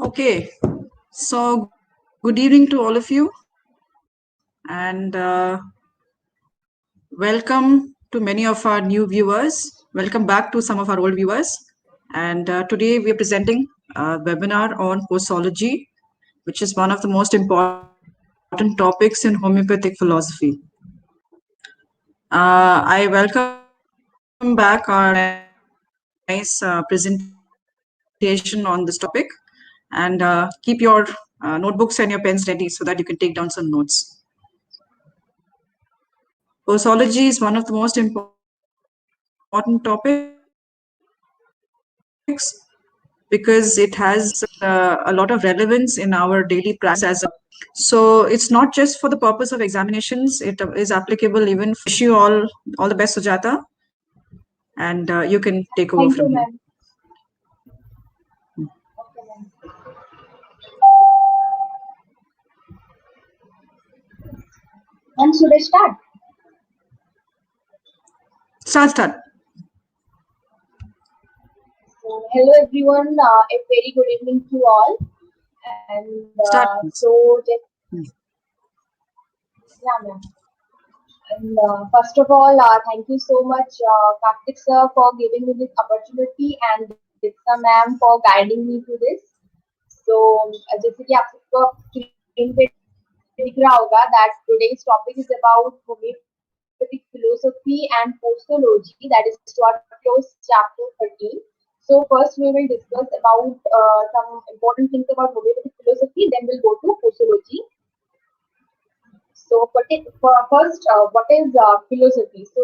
Okay, so good evening to all of you, and welcome to many of our new viewers. Welcome back to some of our old viewers. And today we are presenting a webinar on posology, which is one of the most important topics in homeopathic philosophy. I welcome back our nice presentation on this topic, and keep your notebooks and your pens ready so that you can take down some notes. Posology is one of the most important topics because it has a lot of relevance in our daily practice as a so it's not just for the purpose of examinations, it is applicable even for wish you all the best, Sujata, and you can take over Thank from you, here. ma'am. Okay, ma'am. And should I start? Start. So, hello everyone. A very good evening to all. And Start, please. just yeah, ma'am. And first of all, thank you so much, Kartik sir, for giving me this opportunity and Ditsa ma'am for guiding me through this. So, जैसे कि आप सबको screen पे दिख रहा होगा that today's topic is about homeopathic philosophy and postology, that is to our close chapter 13. So first we will discuss about some important things about homeopathic philosophy, then we'll go to postology. So first, what is philosophy? So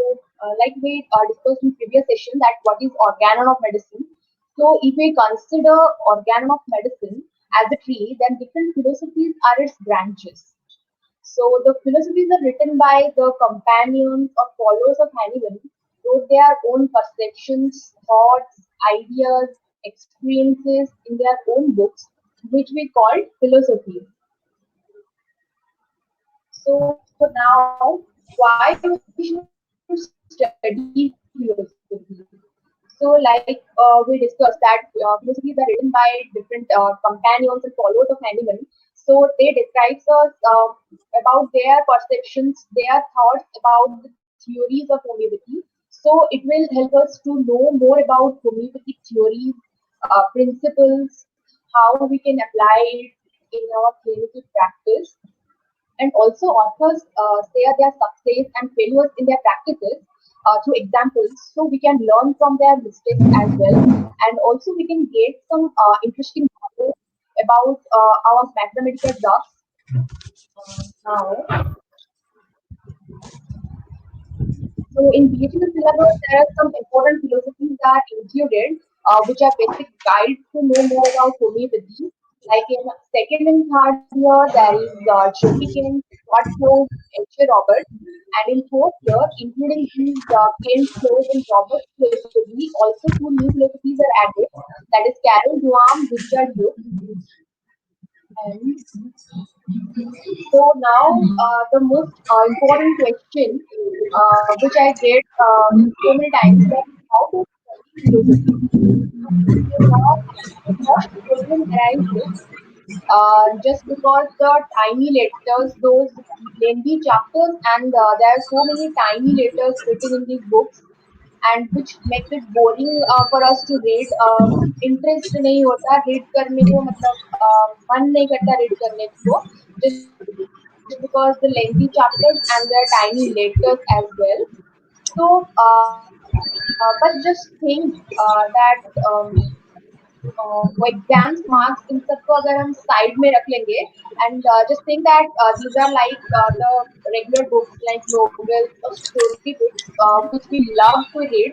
like we discussed in previous session that what is organon of medicine. So if we consider organon of medicine as a tree, then different philosophies are its branches. So the philosophies are written by the companions or followers of Hannibal, wrote their own perceptions, thoughts, ideas, experiences in their own books, which we call philosophies. So now, why we should study philosophy? So, like we discussed that philosophies are written by different companions and followers of Hannibal. So they describe us about their perceptions, their thoughts about the theories of homeopathy. So it will help us to know more about homeopathic theories, principles, how we can apply it in our clinical practice, and also authors share their success and failures in their practices through examples, so we can learn from their mistakes as well, and also we can get some interesting knowledge about our mathematical docs. Now, so in BHM syllabus, there are some important philosophies that are included, which are basic guides to know more about homeopathy. Like in second and third year, there is Jyoti Kent, Scott Close, H. Roberts. And in fourth year, including these Kent Close and Roberts philosophy, also two new philosophies are added. That is Carol Duam, Richard Hughes. And so now the most important question, which I get so many times, that how to study philosophy. So now the first problem arises just because the tiny letters, those lengthy chapters, and there are so many tiny letters written in these books, and which makes it boring for us to read. Interest नहीं होता read करने को, मतलब मन नहीं करता read करने को, just because the lengthy chapters and the tiny letters as well. So but just think that वो एग्जाम्स मार्क्स इन सबको अगर हम साइड में रख लेंगे and just think that these are like the regular books like novels or story books which we love to read,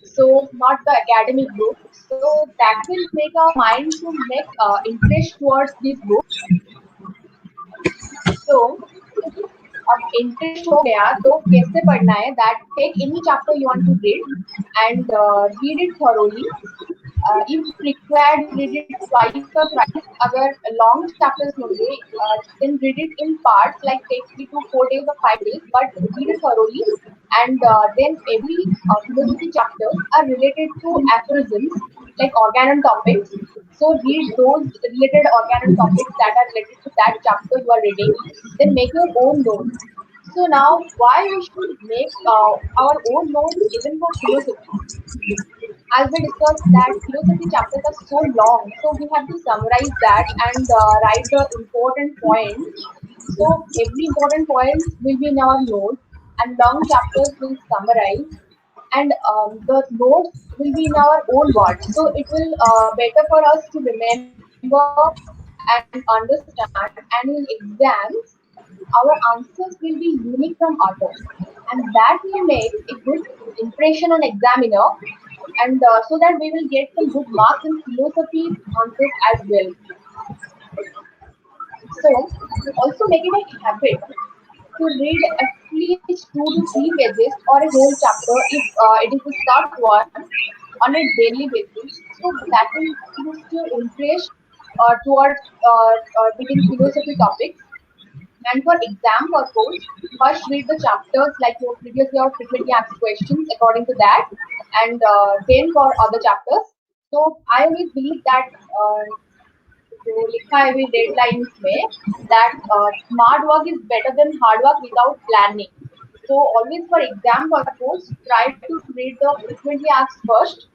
so not the academic books, so that will make our mind to make interest towards these books. So अब interest हो गया तो कैसे पढ़ना है, that take any chapter you want to read and read it thoroughly. If required, read it twice or thrice. अगर long chapters होंगे, then read it in parts, like take 3 to 4 days or 5 days, but read it thoroughly. And then every philosophy chapters are related to aphorisms, like organ and topics. So read those related organ and topics that are related to that chapter you are reading. Then make your own notes. So now, why we should make our own notes even for philosophy? As we discussed that philosophy chapters are so long, so we have to summarize that and write the important points. So every important points will be in our notes, and long chapters will summarize, and the notes will be in our own words. So it will better for us to remember and understand. And in exams, our answers will be unique from others, and that will make a good impression on examiner, and so that we will get some good marks in philosophy answers as well. So also make it a habit to read at least 2 to 3 pages or a whole chapter if it is the start one on a daily basis. So that will boost your interest towards reading philosophy topics. And for exam purpose, first read the chapters like your previous year frequently asked questions according to that, and then for other chapters. So I always believe that जो लिखा है भी deadlines में that smart work is better than hard work without planning. So always for exam purpose, try to read the frequently asked first,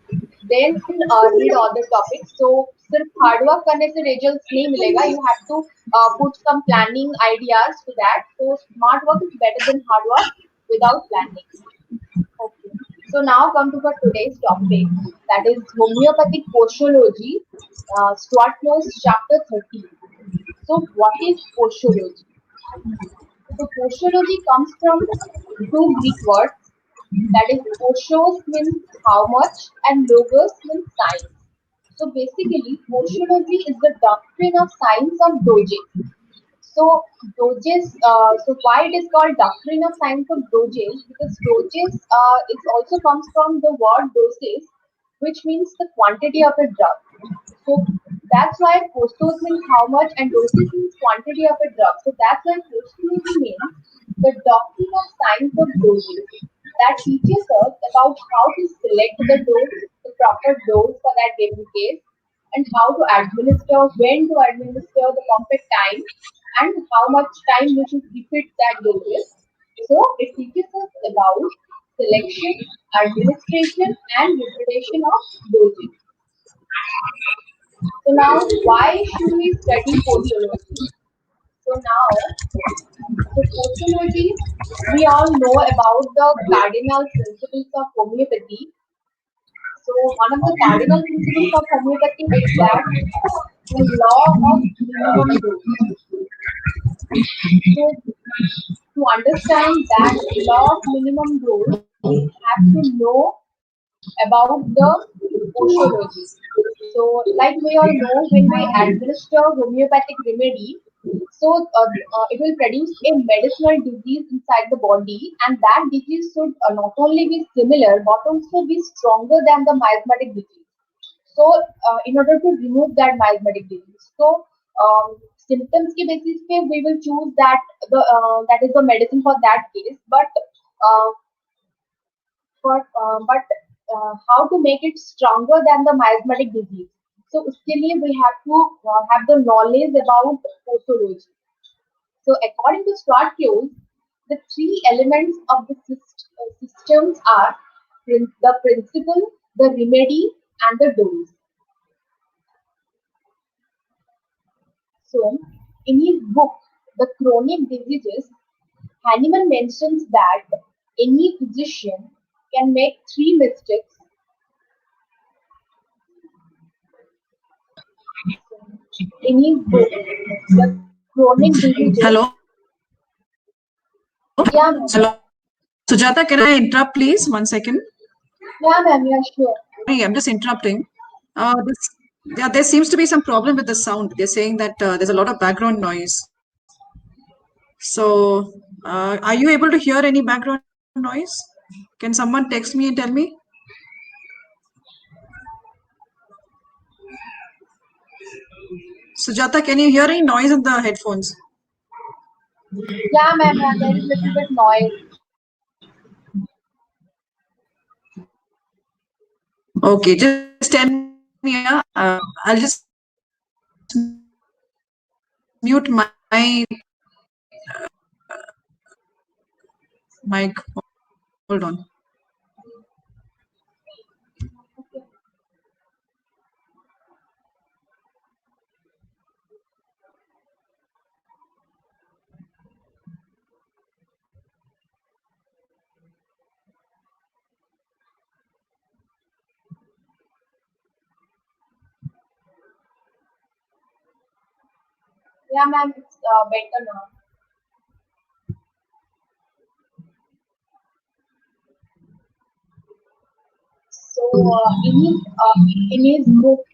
then read other topics. So सिर्फ hard work करने से results नहीं मिलेगा. You have to put some planning ideas to that. So smart work is better than hard work without planning. Okay. So now come to for today's topic, that is homeopathic posology, Stuart Close chapter 13. So what is posology? So posology comes from two Greek words, that is poshos means how much and logos means science. So basically posology is the doctrine of science of doges. So doges, so why it is called doctrine of science of doges? Because doges is also comes from the word doses, which means the quantity of a drug. So that's why postos means how much and doses means quantity of a drug. So that's why postology means the doctrine of science of doses that teaches us about how to select the dose, the proper dose for that given case, and how to administer, when to administer, the perfect time, and how much time we should repeat that doses. So it teaches us about selection, administration, and repetition of doses. So now, why should we study postology? So now, so postology, we all know about the cardinal principles of homeopathy. So one of the cardinal principles of homeopathy is that the law of minimum dose. So to understand that law of minimum dose, we have to know about the posology. So, like we all know, when we administer homeopathic remedy, so it will produce a medicinal disease inside the body, and that disease should not only be similar but also be stronger than the miasmatic disease. So, in order to remove that miasmatic disease, so symptoms के basis पे we will choose that is the medicine for that case, uh, but how to make it stronger than the miasmatic disease. So उसके लिए we have to have the knowledge about posology. So according to Stuart Close, the three elements of the systems are the principle, the remedy, and the dose. So in his book, The Chronic Diseases, Hahnemann mentions that any physician can make three mistakes in his book, The Chronic Diseases. Hello? Yeah, ma'am. Hello? Sujata, can I interrupt, please? One second. Yeah, ma'am. Yeah, sure. Sorry, I'm just interrupting. There seems to be some problem with the sound. They're saying that there's a lot of background noise. So, are you able to hear any background noise? Can someone text me and tell me? Sujata, can you hear any noise in the headphones? Yeah, ma'am. Yeah, there is little bit noise. Okay, just tell me. I'll just mute my mic. Hold on. Yeah, ma'am, it's better now. So in his book,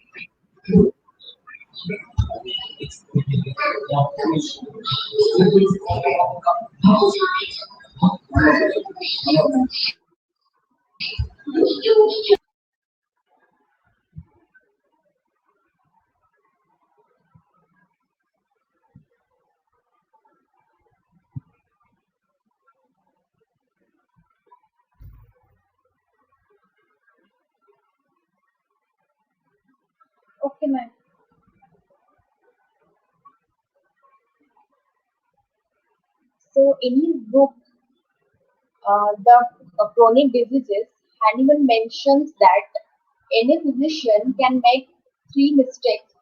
okay, ma'am. So in his book, the chronic diseases, Hannibal mentions that any physician can make three mistakes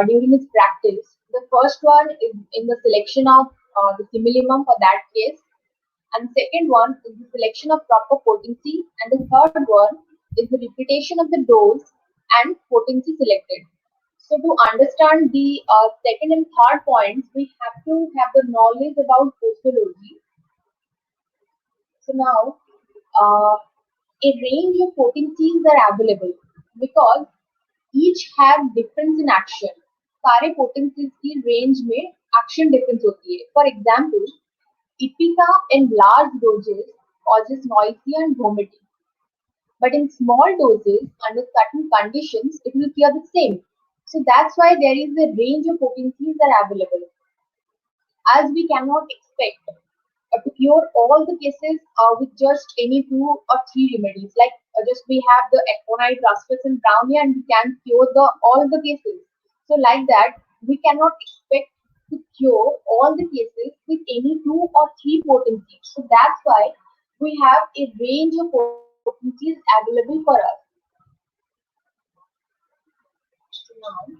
during his practice. The first one is in the selection of the simillimum for that case, and second one is the selection of proper potency, and the third one is the repetition of the dose and potency selected. So to understand the second and third points, we have to have the knowledge about posology. So now, a range of potencies are available because each have difference in action. सारे potencies की range में action difference होती है. For example, Ipica in large doses causes nausea and vomiting, but in small doses under certain conditions it will cure the same. So that's why there is a range of potencies that are available. As we cannot expect to cure all the cases with just any two or three remedies. Like just we have the econite, rustus, and brownia, and we can cure the all the cases. So like that, we cannot expect to cure all the cases with any two or three potencies. So that's why we have a range of potencies available for us. So now,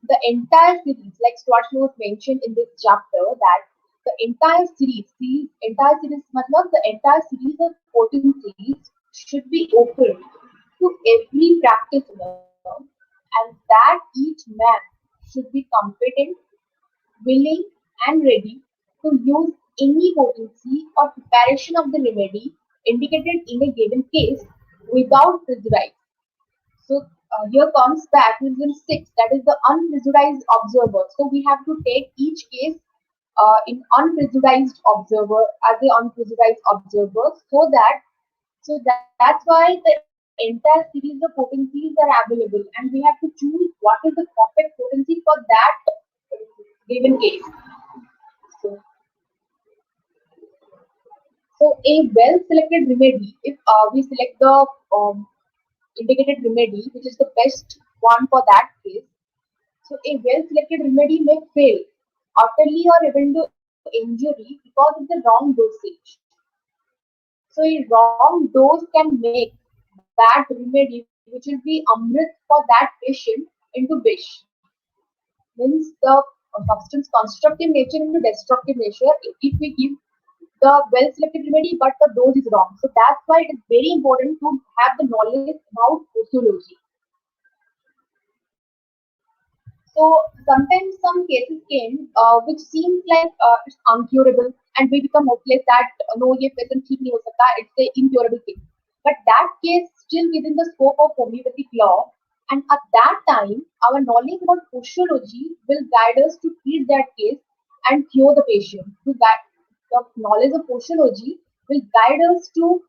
the entire series, like Stuart Close mentioned in this chapter, that the entire series, matlab the entire series of potencies should be open to every practitioner, and that each man should be competent, willing, and ready to use any potency or preparation of the remedy indicated in a given case without prejudice. So here comes the acquisition 6, that is the unprejudiced observer. So we have to take each case in unprejudiced observer as the unprejudiced observer, so that's why the entire series of potencies are available, and we have to choose what is the perfect potency for that given case. So, so a well selected remedy, if we select the indicated remedy, which is the best one for that case. So a well-selected remedy may fail utterly or even to injury because of the wrong dosage. So a wrong dose can make that remedy, which will be amrit for that patient, into vish. Means the substance constructive nature into destructive nature if we give the well-selected remedy, but the dose is wrong. So that's why it is very important to have the knowledge about posology. So sometimes some cases came which seems like it's uncurable, and we become hopeless that no, ये patient ठीक नहीं हो सकता, it's a incurable case. But that case still within the scope of homeopathic law, and at that time our knowledge about posology will guide us to treat that case and cure the patient. The knowledge of posology will guide us to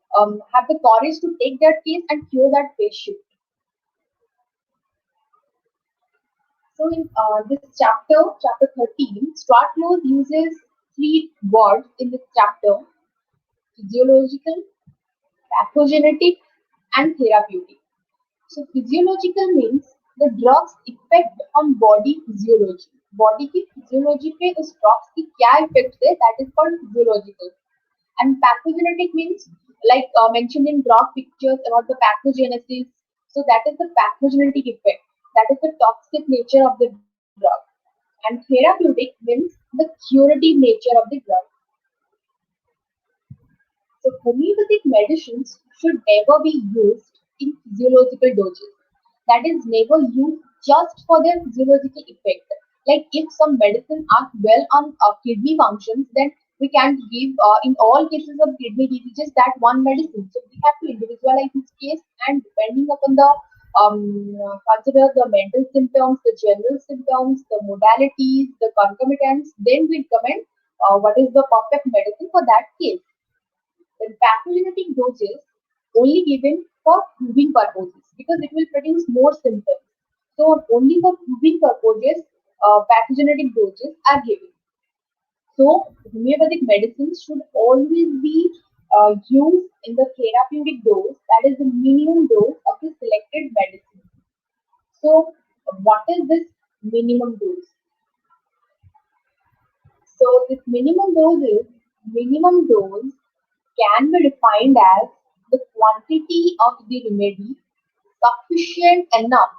have the courage to take that case and cure that patient. So in this chapter 13, Stratlos uses three words in this chapter: physiological, pathogenetic, and therapeutic. So physiological means the drugs effect on body physiology. Body की physiology पे उस drugs की क्या effect है, that is called physiological. And pathogenetic means like mentioned in drug pictures about the pathogenesis. So that is the pathogenetic effect. That is the toxic nature of the drug. And therapeutic means the curative nature of the drug. So homeopathic medicines should never be used in physiological doses. That is never used just for their physiological effect. Like if some medicine acts well on kidney functions, then we can't give in all cases of kidney diseases that one medicine. So we have to individualize this case and depending upon the consider the mental symptoms, the general symptoms, the modalities, the concomitants. Then we recommend what is the perfect medicine for that case. Then pathogenic doses only given for proving purposes because it will produce more symptoms. So only for proving purposes, pathogenic doses are given. So homeopathic medicines should always be used in the therapeutic dose, that is the minimum dose of the selected medicine. So what is this minimum dose? So this minimum dose can be defined as the quantity of the remedy sufficient enough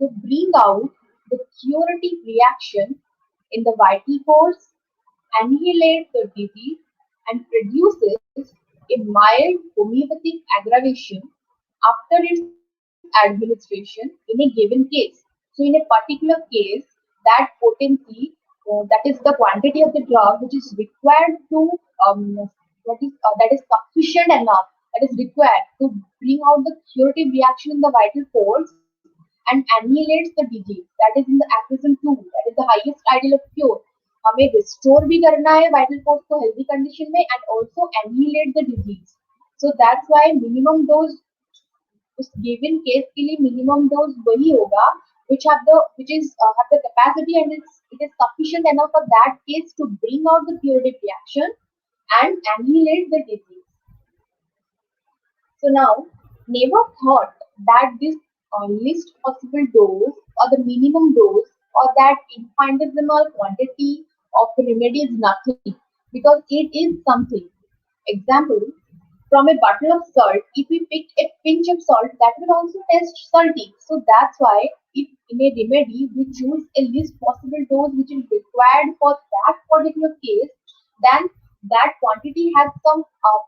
to bring out the curative reaction in the vital force, annihilate the disease, and produces a mild homeopathic aggravation after its administration in a given case. So, in a particular case, that potency, that is the quantity of the drug which is required to that is sufficient enough, that is required to bring out the curative reaction in the vital force and annihilates the disease. That is in the Acquisition 2. That is the highest ideal of cure. हमें restore भी करना है vital force को healthy condition में and also annihilate the disease. So that's why minimum dose उस given case के लिए minimum dose वही होगा which is have the capacity and it is sufficient enough for that case to bring out the curative reaction and annihilate the disease. So now, never thought that this least possible dose or the minimum dose or that infinitesimal quantity of the remedy is nothing because it is something. Example, from a bottle of salt, if we pick a pinch of salt, that will also taste salty. So that's why if in a remedy we choose a least possible dose which is required for that particular case, then that quantity has some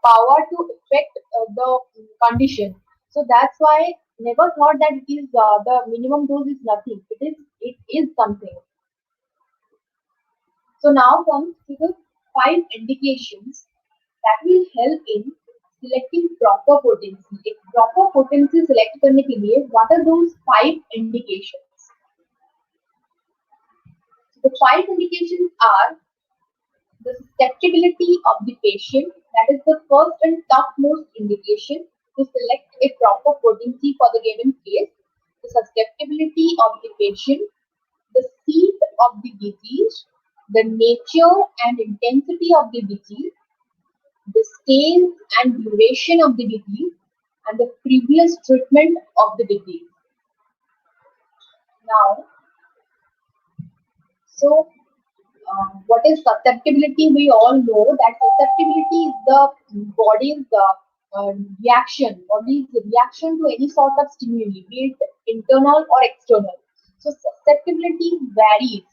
power to affect the condition. So that's why never thought that it is the minimum dose is nothing. It is something. So now comes to the five indications that will help in selecting proper potency. एक proper potency select करने के लिए what are those five indications? So the five indications are the susceptibility of the patient, that is the first and topmost indication to select a proper potency for the given case. The susceptibility of the patient, the seat of the disease, the nature and intensity of the disease, the stage and duration of the disease, and the previous treatment of the disease. Now, so what is susceptibility? We all know that susceptibility is the body's body's reaction to any sort of stimuli, be it internal or external. So susceptibility varies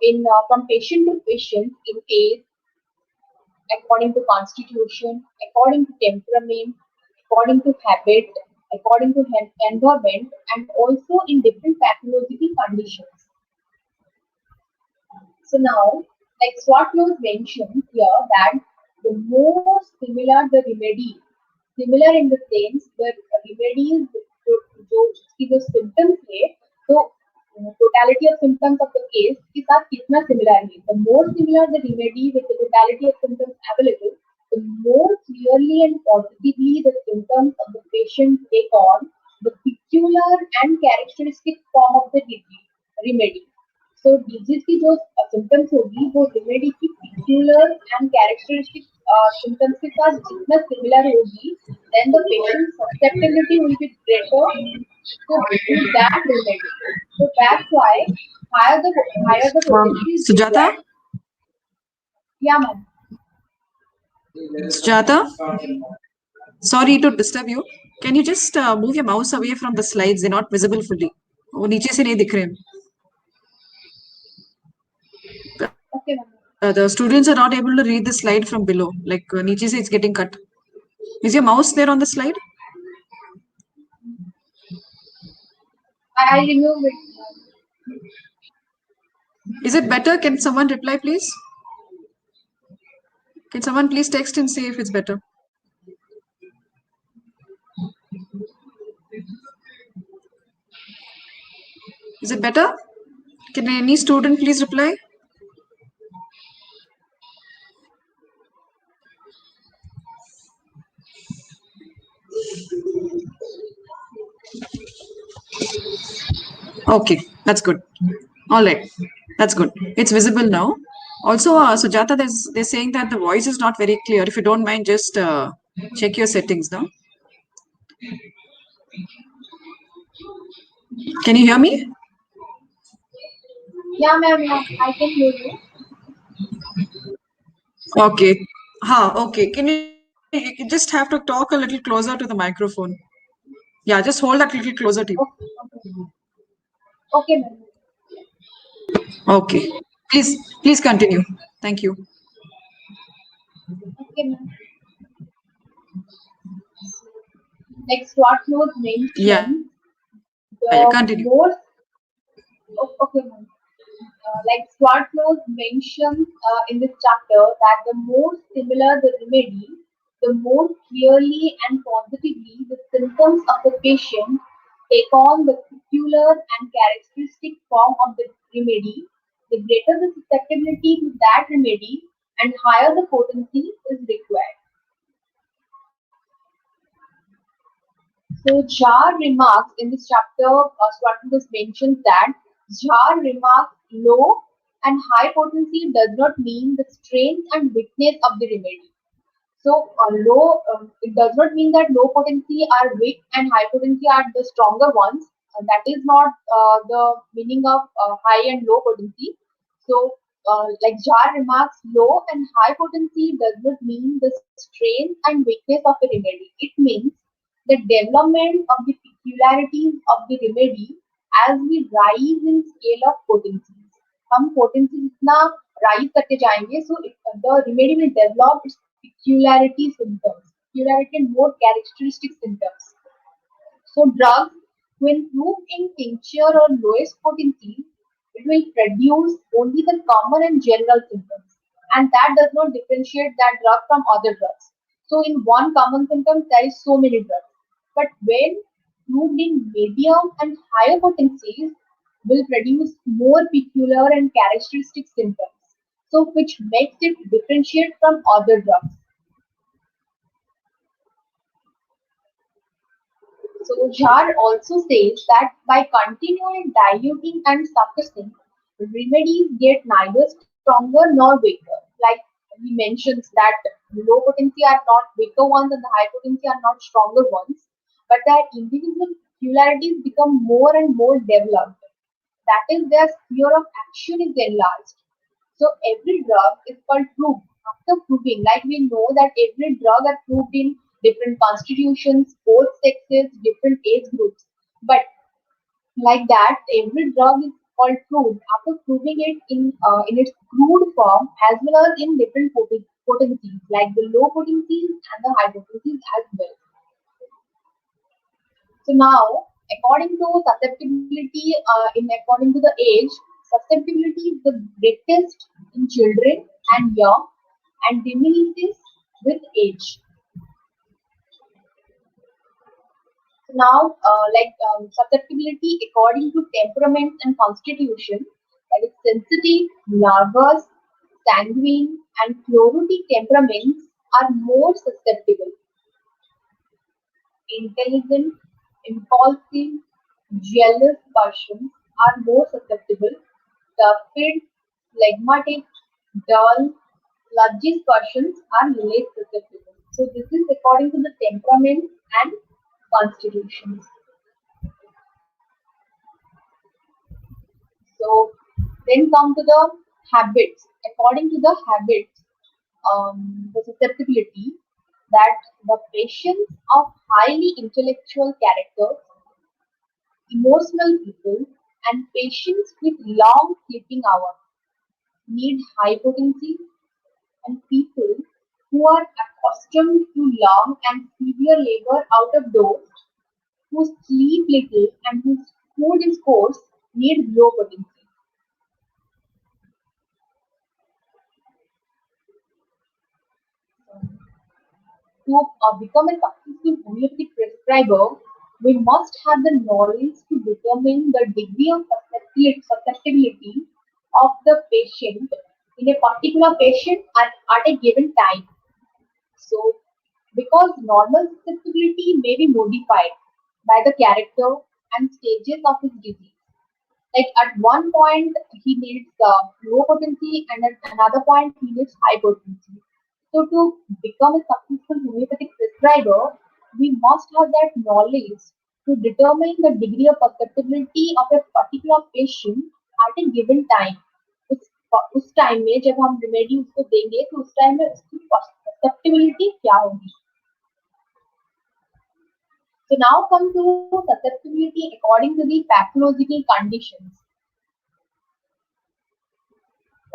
in from patient to patient in age, according to constitution, according to temperament, according to habit, according to environment, and also in different pathological conditions. So now, like Swatlow mentioned here that the more similar the remedy, similar in the sense the remedies जो जो symptoms है, तो totality of symptoms of the case के साथ कितना similar है. The more similar the remedy with the totality of symptoms available, the more clearly and positively the symptoms of the patient take on the peculiar and characteristic form of the disease remedy. So disease की जो symptoms होगी वो remedy की peculiar and characteristic symptoms के साथ जितना similar होगी, then the patient's susceptibility will be greater So through that remedy. So that's why higher the potency is Sujata? required. Yeah, ma'am. Sujata? Sorry to disturb you. Can you just move your mouse away from the slides? They're not visible fully. वो नीचे से नहीं दिख रहे हैं. Okay, ma'am. The students are not able to read the slide from below. Like नीचे से it's getting cut. Is your mouse there on the slide? I remove it. Is it better? Can someone reply, please? Can someone please text and say if it's better? Is it better? Can any student please reply? Okay, that's good. All right, that's good. It's visible now. Also, Sujata, they're saying that the voice is not very clear. If you don't mind, just check your settings now. Can you hear me? Yeah, ma'am. Yeah, I can hear you. Okay. Okay. You just have to talk a little closer to the microphone. Yeah, just hold that little closer to you. Okay, okay, okay, ma'am. Okay. Please continue. Thank you. Okay, ma'am. Like Stuart North Yeah, mentioned, yeah, continue. the most okay, ma'am. Like Swartlaus mentions in this chapter that the more similar the remedy, the more clearly and positively the symptoms of the patient take on the peculiar and characteristic form of the remedy, the greater the susceptibility to that remedy and higher the potency is required. So Jar remarks in this chapter, Swartlaus mentions that Jar remarks low and high potency does not mean the strength and weakness of the remedy. So low, it does not mean that low potency are weak and high potency are the stronger ones. That is not the meaning of high and low potency. So, like Jar remarks, low and high potency does not mean the strength and weakness of the remedy. It means the development of the peculiarities of the remedy as we rise in scale of potencies. हम potency जितना rise करते जाएंगे, so the remedy will develop its peculiarity symptoms, peculiarity and more characteristic symptoms. So drugs, when proved in tincture or lowest potency, it will produce only the common and general symptoms, and that does not differentiate that drug from other drugs. So in one common symptom, there is so many drugs. But when proved in medium and higher potencies, will produce more peculiar and characteristic symptoms. So which makes it differentiate from other drugs. So Jar also says that by continually diluting and suppressing, remedies get neither stronger nor weaker. Like he mentions that low potency are not weaker ones and the high potency are not stronger ones, but that individual peculiarities become more and more developed. That is, their sphere of action is enlarged. So every drug is called proof. After proving, like we know that every drug are proved in different constitutions, both sexes, different age groups. But like that, every drug is called proved after proving it in its crude form as well as in different potencies, like the low potencies and the high potencies as well. So now, according to susceptibility, according to the age, susceptibility is the greatest in children and young, and diminishes with age. So now, susceptibility according to temperament and constitution, that is sensitive, nervous, sanguine, and chlorotic temperaments are more susceptible. Intelligent, impulsive, jealous persons are more susceptible. Tepid, phlegmatic, dull, sluggish persons are less susceptible. So this is according to the temperament and constitutions. Then come to the habits. According to the habits, the susceptibility that the patients of highly intellectual characters, emotional people, and patients with long sleeping hours need high potency, and people who are accustomed to long and severe labor out of doors, who sleep little and whose food is coarse, need low potency. To become a successful homeopathic prescriber, we must have the knowledge to determine the degree of susceptibility of the patient in a particular patient at a given time. So, because normal susceptibility may be modified by the character and stages of his disease. Like at one point he needs low potency, and at another point he needs high potency. So to become a successful homeopathic prescriber, we must have that knowledge to determine the degree of susceptibility of a particular patient at a given time. उस उस time में जब हम remedy उसको देंगे तो उस time में उसकी ससेप्टिबिलिटी क्या होगी. So now come to susceptibility according to the pathological conditions.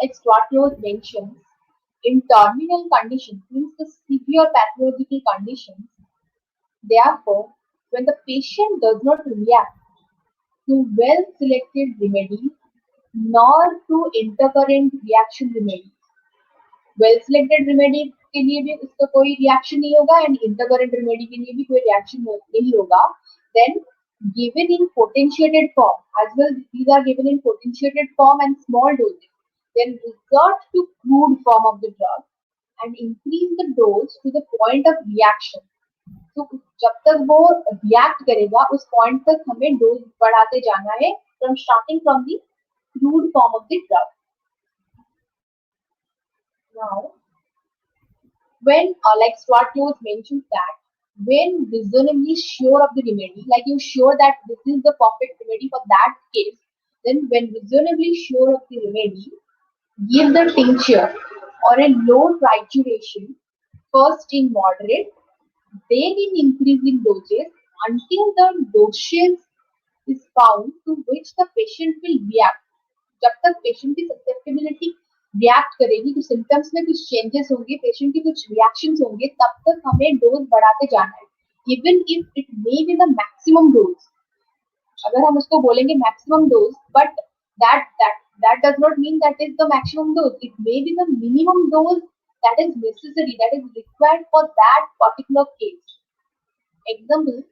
Like Swartlow mentions, in terminal conditions, means the severe pathological conditions, therefore, when the patient does not react to well selected remedy nor to intercurrent reaction remedy, well selected remedy के लिए भी उसका कोई reaction नहीं होगा and intercurrent remedy के लिए भी कोई रिएक्शन नहीं होगा, then given in potentiated form as well, these are given in potentiated form and small doses, then resort to crude form of the drug and increase the dose to the point of reaction. तो जब तक वो react करेगा उस point तक हमें dose बढ़ाते जाना है from starting from the crude form of the drug. Now, when like Stuart Close mentions that when reasonably sure of the remedy, like you're sure that this is the perfect remedy for that case, then when reasonably sure of the remedy, give the tincture or a low trituration first in moderate, then in increasing doses until the dosage is found to which the patient will react. जब तक patient की susceptibility react करेगी, कुछ symptoms में कुछ changes होंगे, patient के कुछ रिएक्शंस होंगे, तब तक हमें डोज बढ़ाते जाना है even if it may be the maximum dose. अगर हम उसको बोलेंगे maximum dose, but that does not mean that is the maximum dose. It may be the minimum dose that is necessary, that is required for that particular case. Example,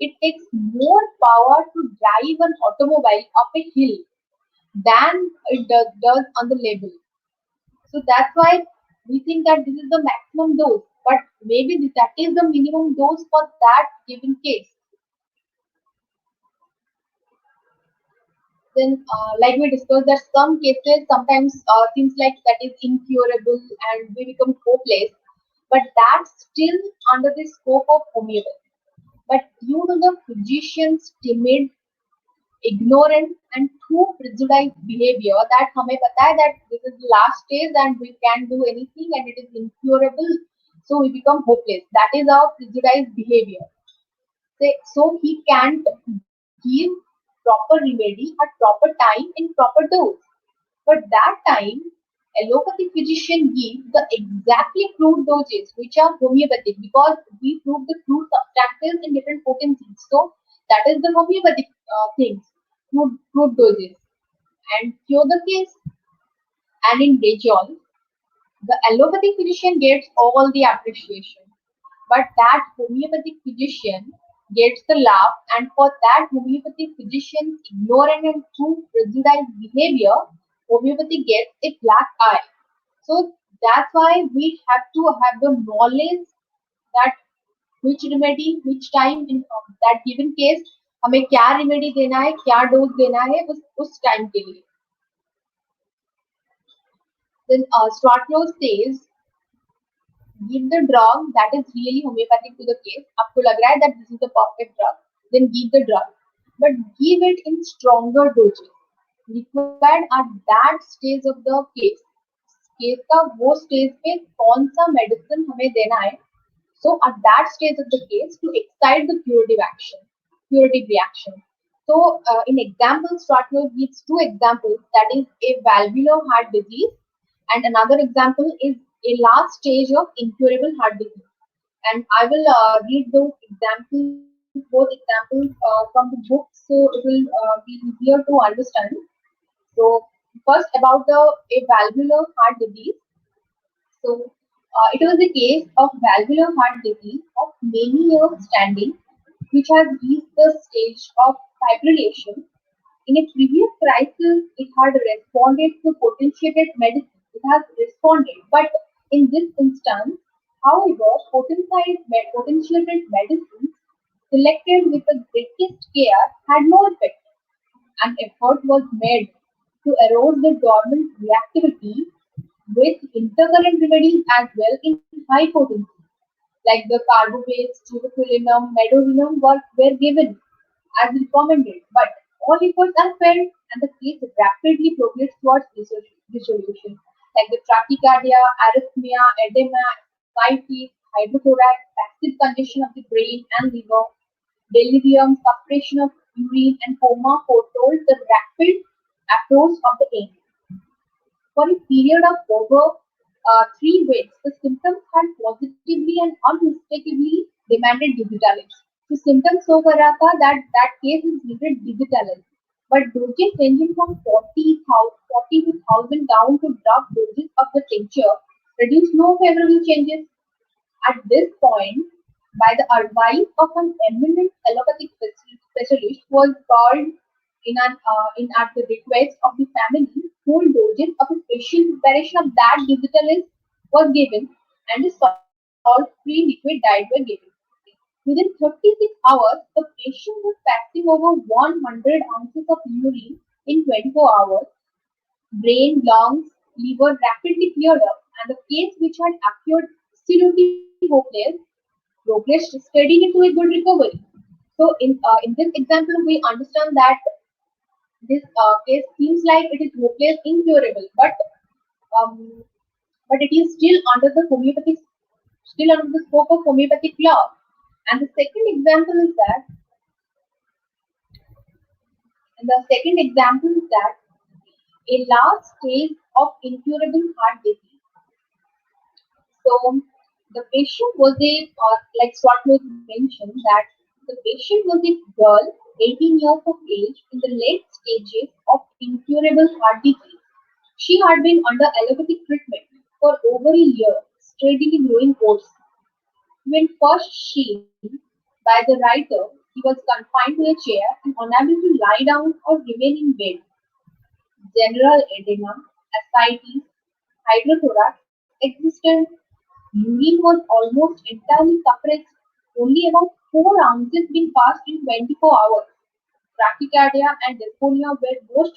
it takes more power to drive an automobile up a hill than it does on the label. So that's why we think that this is the maximum dose, but maybe that is the minimum dose for that given case. Then, like we discussed, that some cases sometimes seems like that is incurable and we become hopeless, but that's still under the scope of homeopathy. But due to the physician's timid, ignorant and too prejudiced behavior, that हमें पता है that this is the last stage and we can't do anything and it is incurable, so we become hopeless. That is our prejudiced behavior. So he can't give proper remedy at proper time in proper dose. But that time, allopathic physician gives the exactly crude doses which are homeopathic, because we prove the crude substances in different potencies. So that is the homeopathic things, crude doses, and cure the case. And in Rajol, the allopathic physician gets all the appreciation, but that homeopathic physician gets the laugh, and for that homeopathic physician's ignorant and too prejudiced behavior, homeopathy gets a black eye. So that's why we have to have the knowledge that which remedy, which time in that given case हमें क्या remedy देना है, क्या dose देना है उस time के लिए. Then Swartlow says, give the drug that is really homeopathic to the case. आपको लग रहा है that this is the perfect drug, then give the drug, but give it in stronger doses. Required at that stage of the case. Case का वो stage पे कौन सा medicine हमें देना है. So at that stage of the case, to excite the curative reaction. So in examples, Stratner gives two examples, that is a valvular heart disease, and another example is a last stage of incurable heart disease. And I will read those examples, both examples from the book, so it will be easier to understand. So first about the a valvular heart disease. So it was a case of valvular heart disease of many years standing, which has reached the stage of fibrillation. In a previous crisis, it had responded to potentiated medicine. It has responded, but in this instance, however, potentiated medicines selected with the greatest care had no effect. An effort was made to erode the dormant reactivity with intercurrent remedies as well in high potency, like the carboplates, tuberculinum, medorinum were given as recommended, but all efforts are failed and the case rapidly progressed towards dissolution, like the tachycardia, arrhythmia, edema, ascites, hydrothorax, passive congestion of the brain and liver, delirium, suppression of urine, and coma foretold the rapid approach of the end. For a period of over 3 weeks, the symptoms had positively and unmistakably demanded digitalis. So symptoms show कर रहा था that case is needed digitalis. But dosage ranging from 40,000 down to drug doses of the tincture produced no favorable changes. At this point, by the advice of an eminent allopathic specialist, was called in at the request of the family, full doses of a special preparation of that digitalis was given, and a salt-free liquid diet were given. Within 36 hours, the patient was passing over 100 ounces of urine in 24 hours. Brain, lungs, liver rapidly cleared up, and the case which had appeared absolutely progressed steadily to a good recovery. So in this example, we understand that this case seems like it is hopeless, incurable, um, but it is still under the scope of homeopathic law. And the second example is that a last stage of incurable heart disease. So the patient was like Swatmos mentioned, that the patient was a girl, 18 years of age, in the late stages of incurable heart disease. She had been under allopathic treatment for over a year, steadily growing course. When first seen by the writer, he was confined to a chair and unable to lie down or remain in bed. General edema, ascites, hydrothorax existed. Urine was almost entirely suppressed, only about 4 ounces being passed in 24 hours. Tachycardia and dysphonia were most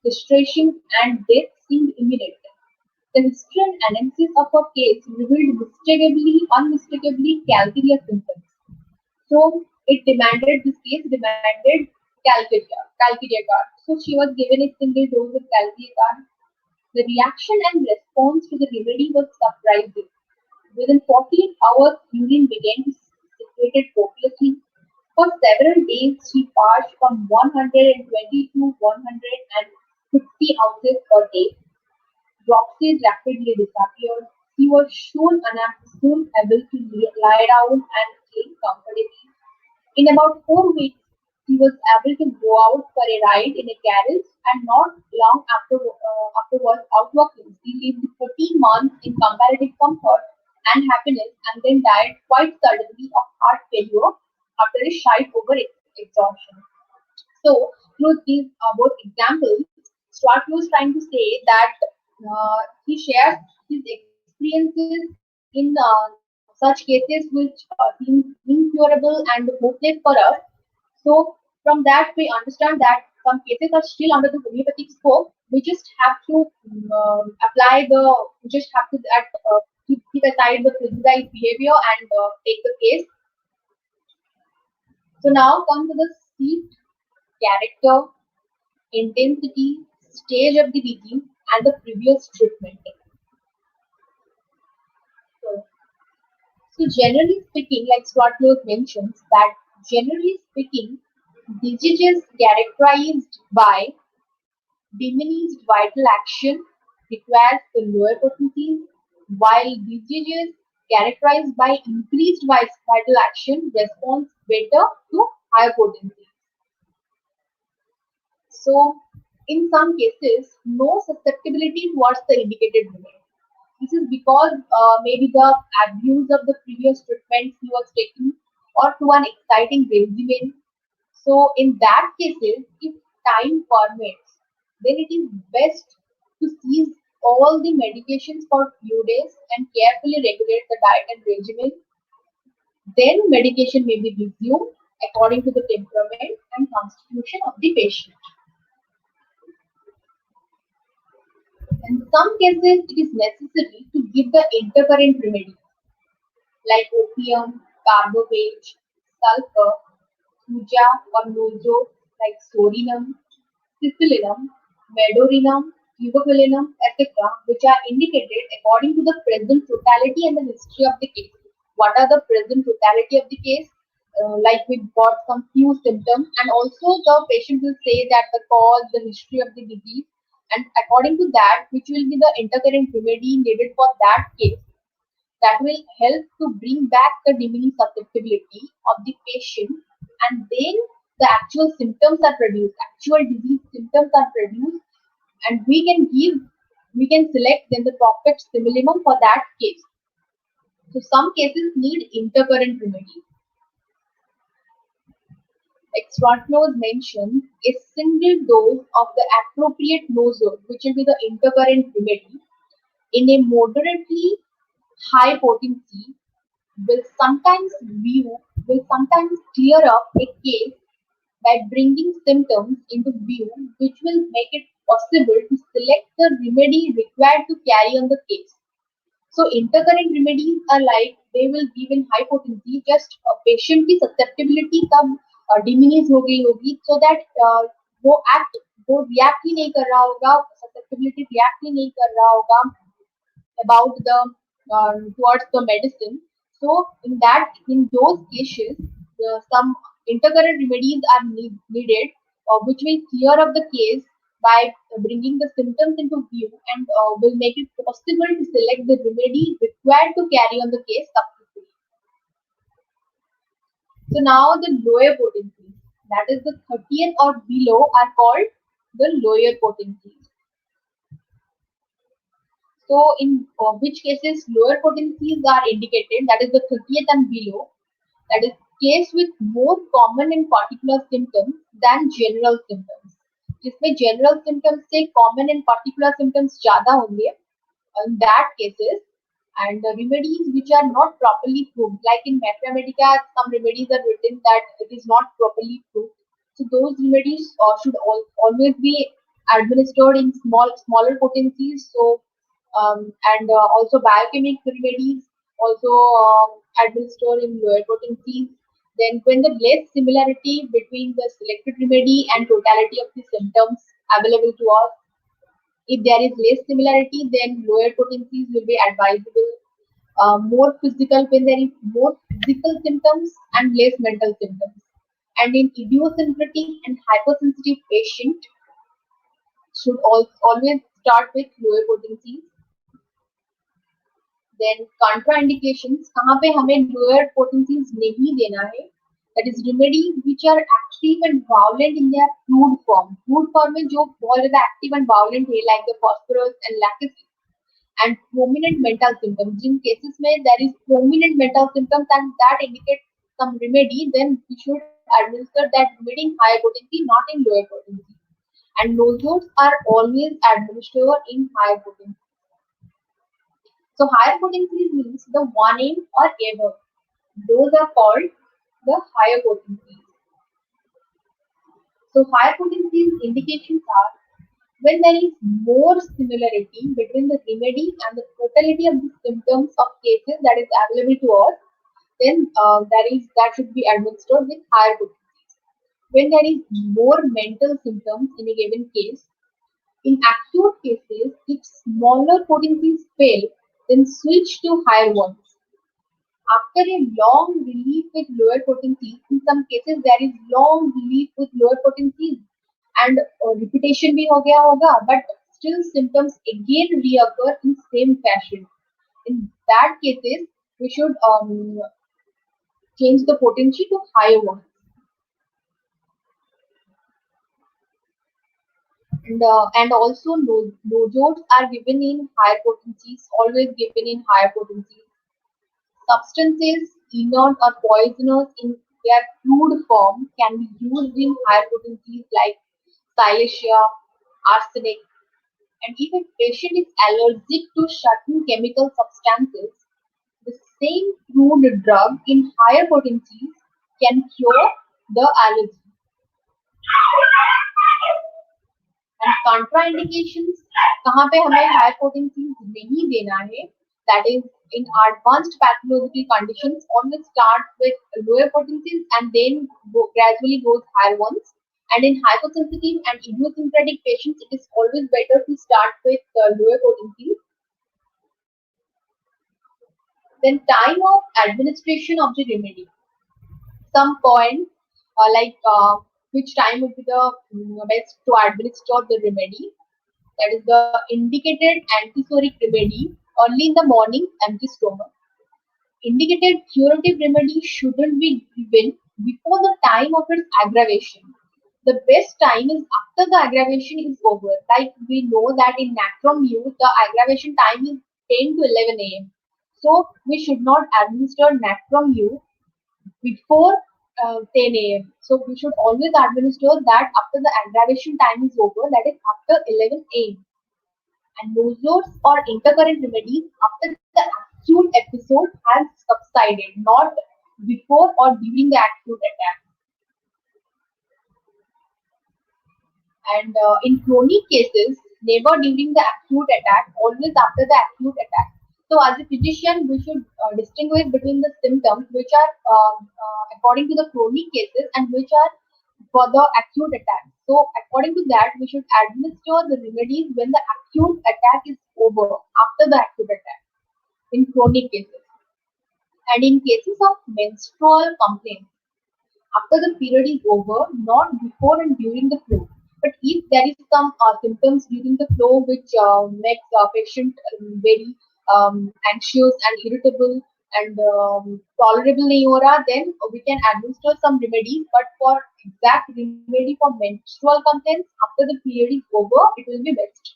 distressing, and death seemed imminent. The history and analysis of her case revealed unmistakably calcareous symptoms. So this case demanded calcaria card. So she was given a single dose of calcaria card. The reaction and response to the remedy was surprising. Within 48 hours, urine began to secrete copiously. For several days, she passed from 120 to 150 ounces per day. Dropsies rapidly disappeared. He was soon able to lie down and sleep comfortably. In about 4 weeks, he was able to go out for a ride in a carriage, and not long afterwards out walking. He lived 14 months in comparative comfort and happiness, and then died quite suddenly of heart failure after a shite over exhaustion. So, through these both examples, Stuart was trying to say that he shares his experiences in such cases which seem incurable and hopeless for us. So, from that, we understand that some cases are still under the homeopathic scope. We just have to we just have to keep aside the prescribed behavior and take the case. So now come to the seat character. intensity, stage of the disease, and the previous treatment. So, so generally speaking, like Swartlow mentions, that generally speaking, diseases characterized by diminished vital action requires the lower potencies, while diseases characterized by increased vital action responds better to higher potencies. So, in some cases, no susceptibility towards the indicated remedy. This is because maybe the abuse of the previous treatments he was taking or to an exciting regimen. So in that cases, if time permits, then it is best to cease all the medications for few days and carefully regulate the diet and regimen. Then medication may be resumed according to the temperament and constitution of the patient. In some cases, it is necessary to give the intercurrent remedy like opium, carbamate, sulfur, suja or nozo like sorinum, cisalinum, medorinum, tuberculinum, etc., which are indicated according to the present totality and the history of the case. What are the present totality of the case? Like we've got some few symptoms, and also the patient will say that the cause, the history of the disease, and according to that, which will be the intercurrent remedy needed for that case that will help to bring back the diminished susceptibility of the patient, and then the actual symptoms are produced, actual disease symptoms are produced, and we can select then the perfect simillimum for that case. So some cases need intercurrent remedy. Extractose mentions a single dose of the appropriate nozzle, which will be the intercurrent remedy, in a moderately high potency will sometimes view will sometimes clear up a case by bringing symptoms into view, which will make it possible to select the remedy required to carry on the case. So intercurrent remedies are like they will give in high potency, just patient की susceptibility कब diminish होगी so that वो act वो react ही नहीं कर रहा होगा, susceptibility react ही नहीं कर रहा होगा about the towards the medicine. So in those cases, some intercurrent remedies are needed, which will clear up the case by bringing the symptoms into view and will make it possible to select the remedy required to carry on the case successfully. So now the lower potencies, that is the 30th or below, are called the lower potencies. So in which cases lower potencies are indicated, that is the 30th and below, that is case with more common and particular symptoms than general symptoms. जिसमें general symptoms से common and particular symptoms ज़्यादा होंगे in that cases, and the remedies which are not properly proved, like in mathematica, some remedies are written that it is not properly proved. So those remedies should always be administered in smaller potencies. So and also biochemic remedies also administered in lower potencies. Then when the less similarity between the selected remedy and totality of the symptoms available to us, if there is less similarity, then lower potencies will be advisable. More physical when there is more physical symptoms and less mental symptoms. And in idiosyncratic and hypersensitive patient should always start with lower potencies. Then contraindications कहाँ पे हमें lower potencies नहीं देना है. That is remedies which are active and violent in their crude form. Crude form में जो बहुत ज़्यादा active and violent है, like the phosphorus and laxity, and prominent mental symptoms. In cases where there is prominent mental symptoms and that indicates some remedy, then we should administer that remedy in higher potency, not in lower potency. And nozodes are always administered in higher potency. So higher potencies means the 1 m or above. Those are called the higher potencies. So higher potencies indications are when there is more similarity between the remedy and the totality of the symptoms of cases that is available to us, then that should be administered with higher potencies. when there is more mental symptoms in a given case. In acute cases, if smaller potencies fail, then switch to higher ones. After a long relief with lower potencies, in some cases there is long relief with lower potencies and repetition भी हो गया होगा, but still symptoms again reoccur in same fashion. In that cases, we should change the potency to higher one. And also nojodes are given in higher potencies, always given in higher potencies. Substances, inert or poisonous in their crude form, can be used in higher potencies like silicea, arsenic, and if a patient is allergic to certain chemical substances, the same crude drug in higher potencies can cure the allergy. And contraindications, कहाँ पे हमें high potencies नहीं देना है, that is in advanced pathological conditions always start with lower potencies and then gradually goes higher ones. And in hypersensitive and idiosyncratic patients, it is always better to start with lower potencies. Then time of administration of the remedy. Some points which time would be the best to administer the remedy. That is the indicated antisoric remedy early in the morning, empty stomach. Indicated curative remedy shouldn't be given before the time of its aggravation. The best time is after the aggravation is over. Like we know that in natrum use, the aggravation time is 10 to 11 a.m. So we should not administer natrum use before 10 a.m. So we should always administer that after the aggravation time is over, that is after 11 a.m. And nosodes or intercurrent remedies after the acute episode has subsided, not before or during the acute attack. And in chronic cases, never during the acute attack, always after the acute attack. So, as a physician, we should distinguish between the symptoms which are according to the chronic cases and which are for the acute attack. So, according to that, we should administer the remedies when the acute attack is over, after the acute attack, in chronic cases. And in cases of menstrual complaints, after the period is over, not before and during the flow. But if there is some symptoms during the flow which makes the patient very anxious and irritable and tolerable neura, then we can administer some remedies. But for exact remedy for menstrual complaints, after the period is over, it will be best.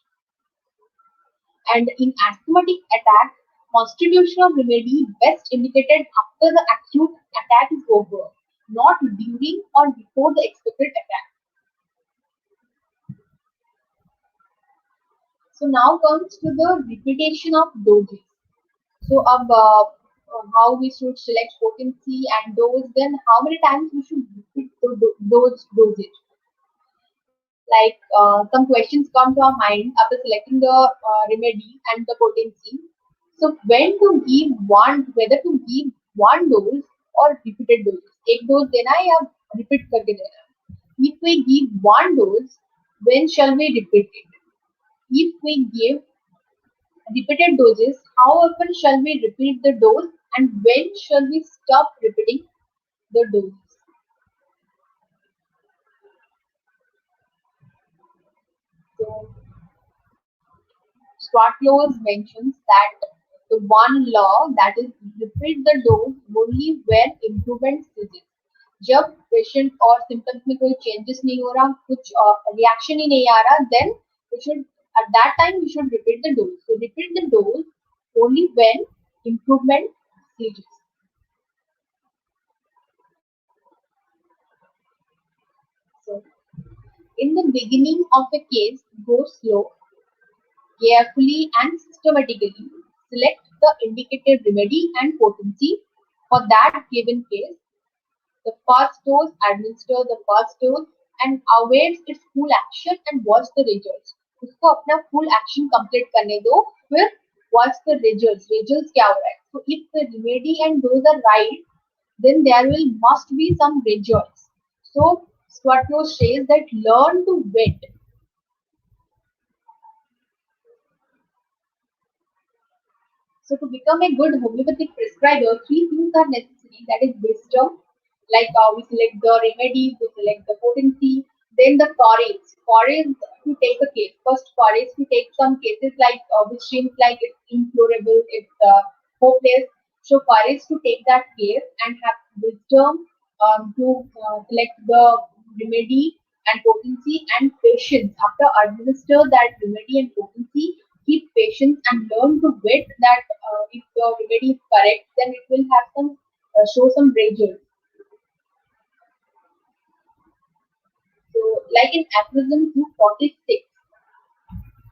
And in asthmatic attack, constitutional remedy best indicated after the acute attack is over, not during or before the expected attack. So now comes to the repetition of doses. So how we should select potency and dose, then how many times we should repeat those dosage. Like some questions come to our mind after selecting the remedy and the potency. So when to give one, whether to give one dose or repeated doses. एक dose देना है या repeat करके देना है. If we give one dose, when shall we repeat it? If we give repeated doses, how often shall we repeat the dose and when shall we stop repeating the dose? So Swartlows mentions that the one law that is repeat the dose only when improvement ceases. जब patient और symptoms में कोई changes नहीं हो रहा, कुछ reaction ही नहीं आ रहा, then we should at that time we should repeat the dose. So repeat the dose only when improvement ceases. So in the beginning of a case, go slow, carefully and systematically select the indicated remedy and potency for that given case. The first dose, administer the first dose and await its full action and watch the results. उसको अपना full action complete करने दो, फिर watch the results. Results क्या हो रहा है? So if the remedy and dose are right, then there will must be some results. So Swartlo says that learn to wait. So to become a good homeopathic prescriber, three things are necessary. That is wisdom, like we select the remedy, we select the potency, then the courage to take a case. First, courage to take some cases like which seems like it's incurable, it's hopeless. So courage to take that case and have wisdom to select the remedy and potency and patience. After administer that remedy and potency, keep patience and learn to wait that if the remedy is correct, then it will have some show some results. So, like in aphorism 246,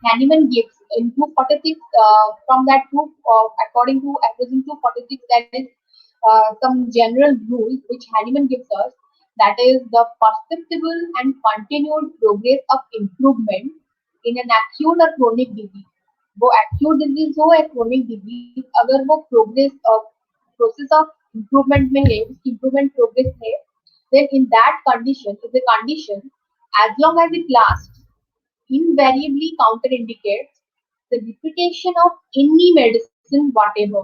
Hahnemann gives in 246 from that two according to aphorism 246 there is some general rules which Hahnemann gives us, that is the perceptible and continued progress of improvement in an acute or chronic disease. वो acute disease हो या chronic disease, अगर वो progress process of improvement में है, उसकी improvement progress है, then in that condition is a condition as long as it lasts invariably counterindicates the repetition of any medicine whatever,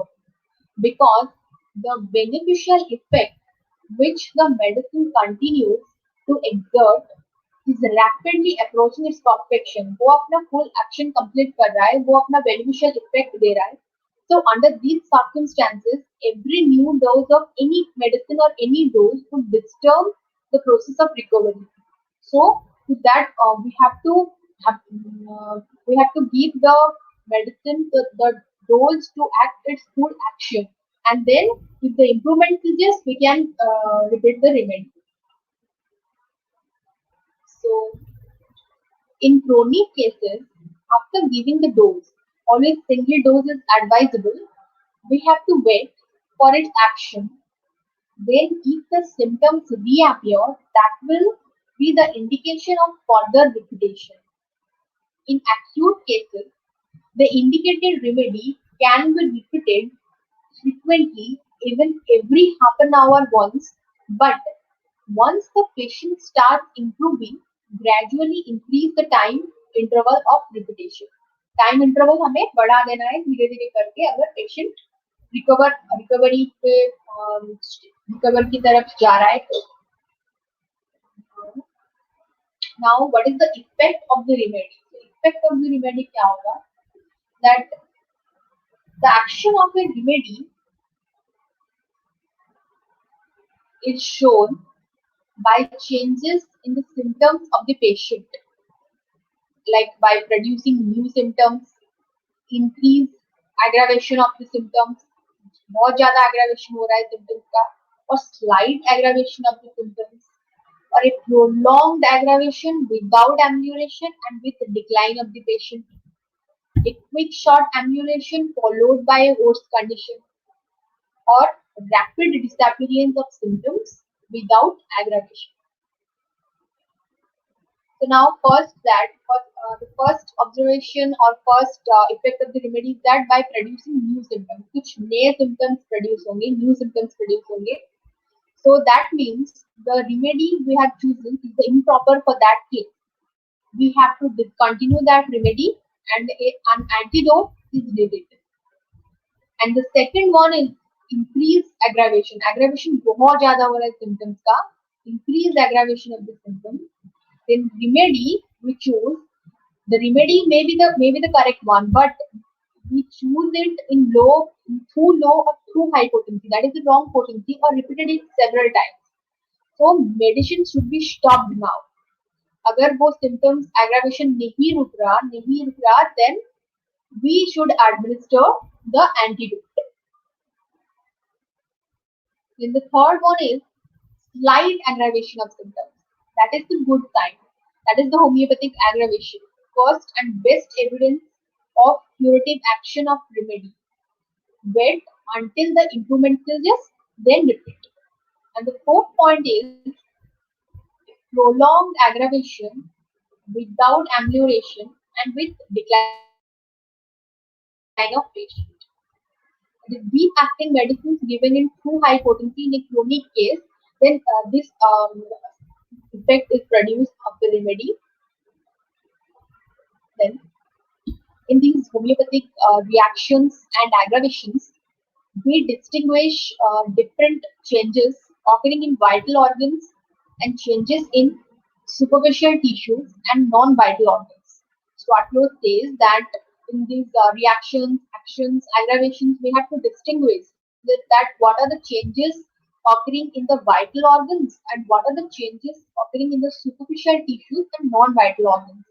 because the beneficial effect which the medicine continues to exert is rapidly approaching its perfection. वो अपना full action complete कर रहा है, वो अपना beneficial effect दे रहा है. So under these circumstances, every new dose of any medicine or any dose would disturb the process of recovery. So to that have, we have to give the medicine the dose to act its full action, and then if the improvement suggests, we can repeat the remedy. So in chronic cases, after giving the dose, always single dose is advisable. We have to wait for its action. Then, if the symptoms reappear, that will be the indication of further repetition. In acute cases, the indicated remedy can be repeated frequently, even every half an hour once, but once the patient starts improving, gradually increase the time interval of repetition. Time interval हमें बढ़ा देना है धीरे धीरे करके, अगर patient recovery पे recover की तरफ जा रहा है तो. Now what is the effect of the remedy? Effect of the remedy क्या होगा? That the action of a remedy is shown by changes in the symptoms of the patient, like by producing new symptoms, increase aggravation of the symptoms, बहुत ज्यादा aggravation हो रहा है symptoms का, और slight aggravation of the symptoms, or a prolonged aggravation without amelioration and with decline of the patient, a quick short amelioration followed by a worse condition, or rapid disappearance of symptoms without aggravation. So now the first observation or first effect of the remedy is that by producing new symptoms, कुछ नए symptoms produce होंगे, new symptoms produce होंगे. So that means the remedy we have chosen is improper for that case. We have to discontinue that remedy and an antidote is needed. And the second one is increased aggravation. Aggravation बहुत ज़्यादा हो रहा है symptoms का, increased aggravation of the symptoms. Then remedy we choose, the remedy may be the correct one, but we choose it in too low or too high potency. That is the wrong potency, or repeated it several times. So medicine should be stopped now. अगर वो symptoms aggravation नहीं रुक रहा, then we should administer the antidote. Then the third one is slight aggravation of symptoms. That is the good sign. That is the homeopathic aggravation. First and best evidence of curative action of remedy. Wait until the improvement suggests, then repeat. And the fourth point is prolonged aggravation without amelioration and with decline of patient. The deep acting medicines given in too high potency in a chronic case, then this effect is produced of the remedy. Then, in these homeopathic reactions and aggravations, we distinguish different changes occurring in vital organs and changes in superficial tissues and non-vital organs. Swartlow says that in these reactions, actions, aggravations, we have to distinguish that what are the changes occurring in the vital organs and what are the changes occurring in the superficial tissues and non-vital organs.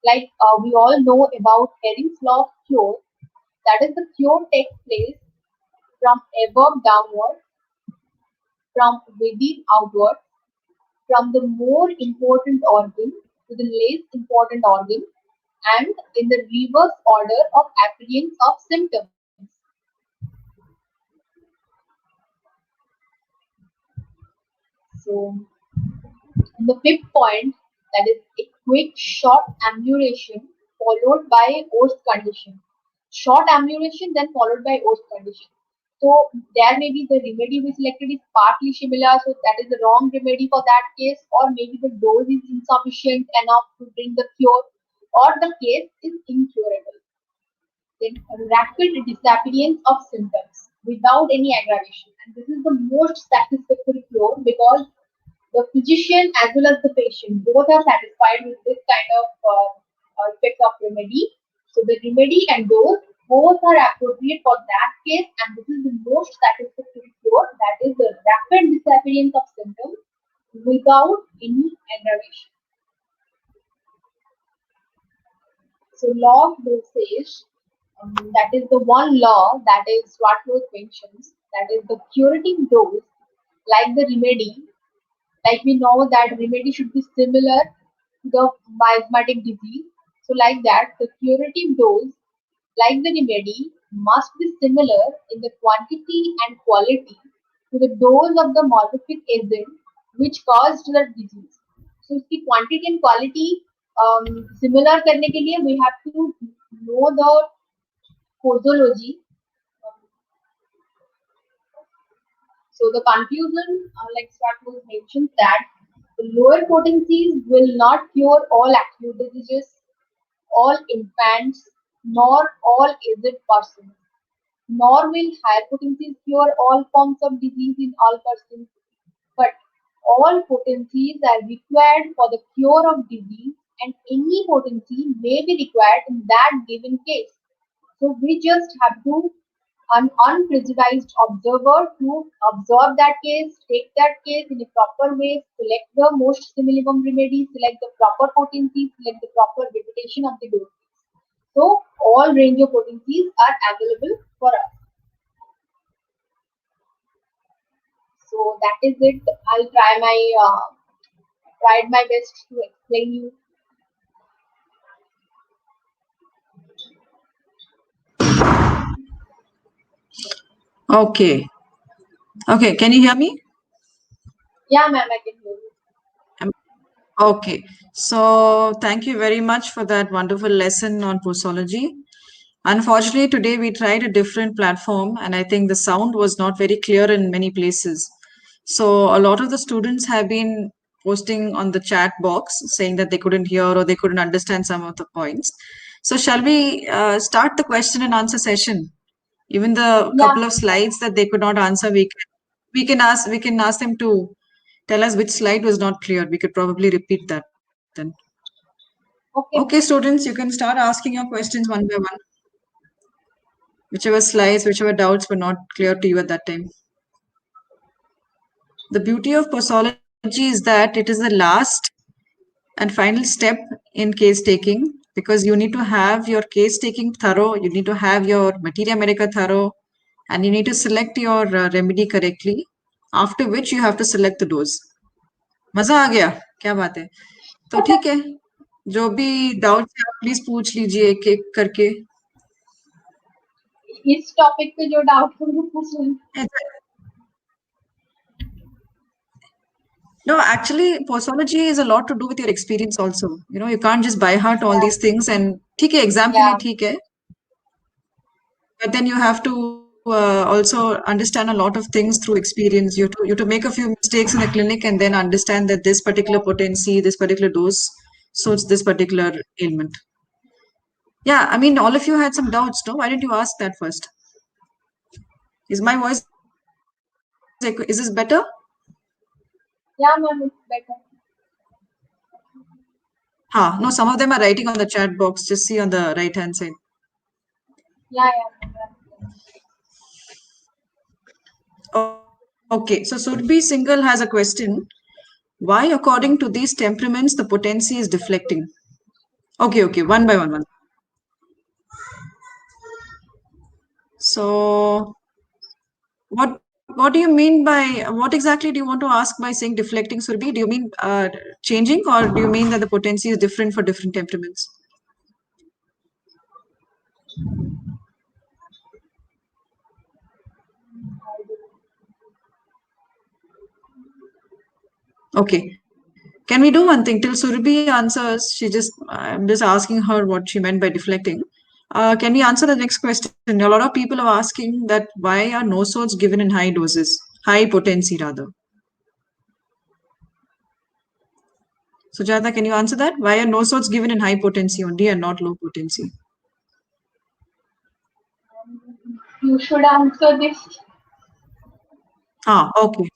Like we all know about Hering's law of cure, that is the cure takes place from above downward, from within outward, from the more important organ to the less important organ, and in the reverse order of appearance of symptoms. So, and the fifth point, that is a quick short amelioration followed by worst condition. Short amelioration then followed by worst condition. So there may be the remedy we selected is partly similar, so that is the wrong remedy for that case, or maybe the dose is insufficient enough to bring the cure, or the case is incurable. Then rapid disappearance of symptoms without any aggravation. And this is the most satisfactory cure because the physician as well as the patient both are satisfied with this kind of effect of remedy. So the remedy and dose both are appropriate for that case, and this is the most satisfactory cure, that is the rapid disappearance of symptoms without any aggravation. So law of dosage, that is the one law that is what was mentions, that is the curative dose, like the remedy, like we know that remedy should be similar to the miasmatic disease. So like that, the curative dose, like the remedy, must be similar in the quantity and quality to the dose of the morphic agent which caused the disease. So इसकी quantity and quality similar करने के लिए we have to know the posology. So the conclusion, like Stratford mentions, that the lower potencies will not cure all acute diseases, all infants, nor all aged persons, nor will higher potencies cure all forms of disease in all persons, but all potencies are required for the cure of disease, and any potency may be required in that given case. So we just have to an unprejudiced observer to observe that case, take that case in a proper way, select the most similibum remedy, select the proper potency, select the proper repetition of the dose. So all range of potencies are available for us. So that is it. I'll tried my best to explain you. Okay. Okay. Can you hear me? Yeah, ma'am, I can hear you. Um, Okay. So thank you very much for that wonderful lesson on posology. Unfortunately, today we tried a different platform, and I think the sound was not very clear in many places. So, a lot of the students have been posting on the chat box saying that they couldn't hear or they couldn't understand some of the points. So, shall we start the question and answer session? Even the Yeah, couple ma'am, of yeah. slides that they could not answer, we can ask them to tell us which slide was not clear. We could probably repeat that then. Okay, Okay, ma'am. students, you can start asking your questions one by one. Whichever slides, whichever doubts were not clear to you at that time. The beauty of posology is that it is the last and final step in case taking because you need to have your case taking thorough, you need to have your materia medica thorough, and you need to select your remedy correctly. After which you have to select the dose. मजा आ गया क्या बात है तो ठीक है जो भी डाउट्स है आप प्लीज पूछ लीजिए एक एक करके इस टॉपिक पे जो डाउट है वो पूछ लें. No, actually, posology is a lot to do with your experience also. You can't just by heart all Yeah, these things and ठीक है exam के लिए yeah, ठीक है but then you have to also understand a lot of things through experience. You to make a few mistakes in the clinic and then understand that this particular potency, this particular dose suits this particular ailment. Yeah, I mean, all of you had some doubts, no? Why didn't you ask that first? Is my voice is this better? Yeah, ma'am, it's better. No, some of them are writing on the chat box. Just see on the right hand side. Yeah, yeah, ma'am. Okay, so Surbi Singhal has a question. Why, according to these temperaments, the potency is deflecting? Okay, one by one. So, what do you mean by what exactly do you want to ask by saying deflecting, Surbi? Do you mean changing, or do you mean that the potency is different for different temperaments? Okay. Can we do one thing till Surbi answers? I'm just asking her what she meant by deflecting. Can we answer the next question? A lot of people are asking that why are no sods given in high doses, high potency rather. Sujata, can you answer that? Why are no sods given in high potency only and not low potency? You should answer this. Okay.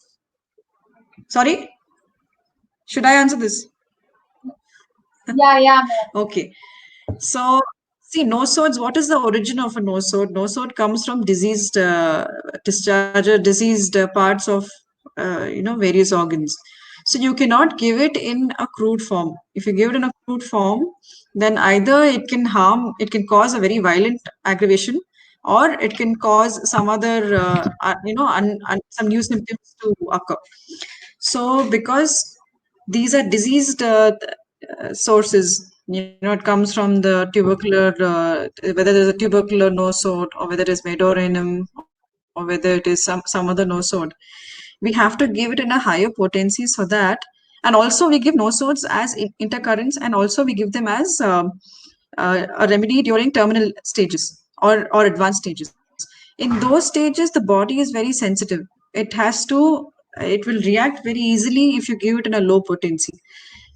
Sorry, should I answer this? Yeah, yeah, ma'am. Okay. So, see, nosodes, what is the origin of a nosode? Nosode comes from diseased discharge, diseased parts of, various organs. So you cannot give it in a crude form. If you give it in a crude form, then either it can cause a very violent aggravation, or it can cause some other, some new symptoms to occur. So, because these are diseased sources, it comes from the tubercular, whether there's a tubercular nosode or whether it is medorinum or whether it is some other nosode, we have to give it in a higher potency so that, and also we give nosodes as intercurrents, and also we give them as a remedy during terminal stages or advanced stages. In those stages, the body is very sensitive. It will react very easily if you give it in a low potency.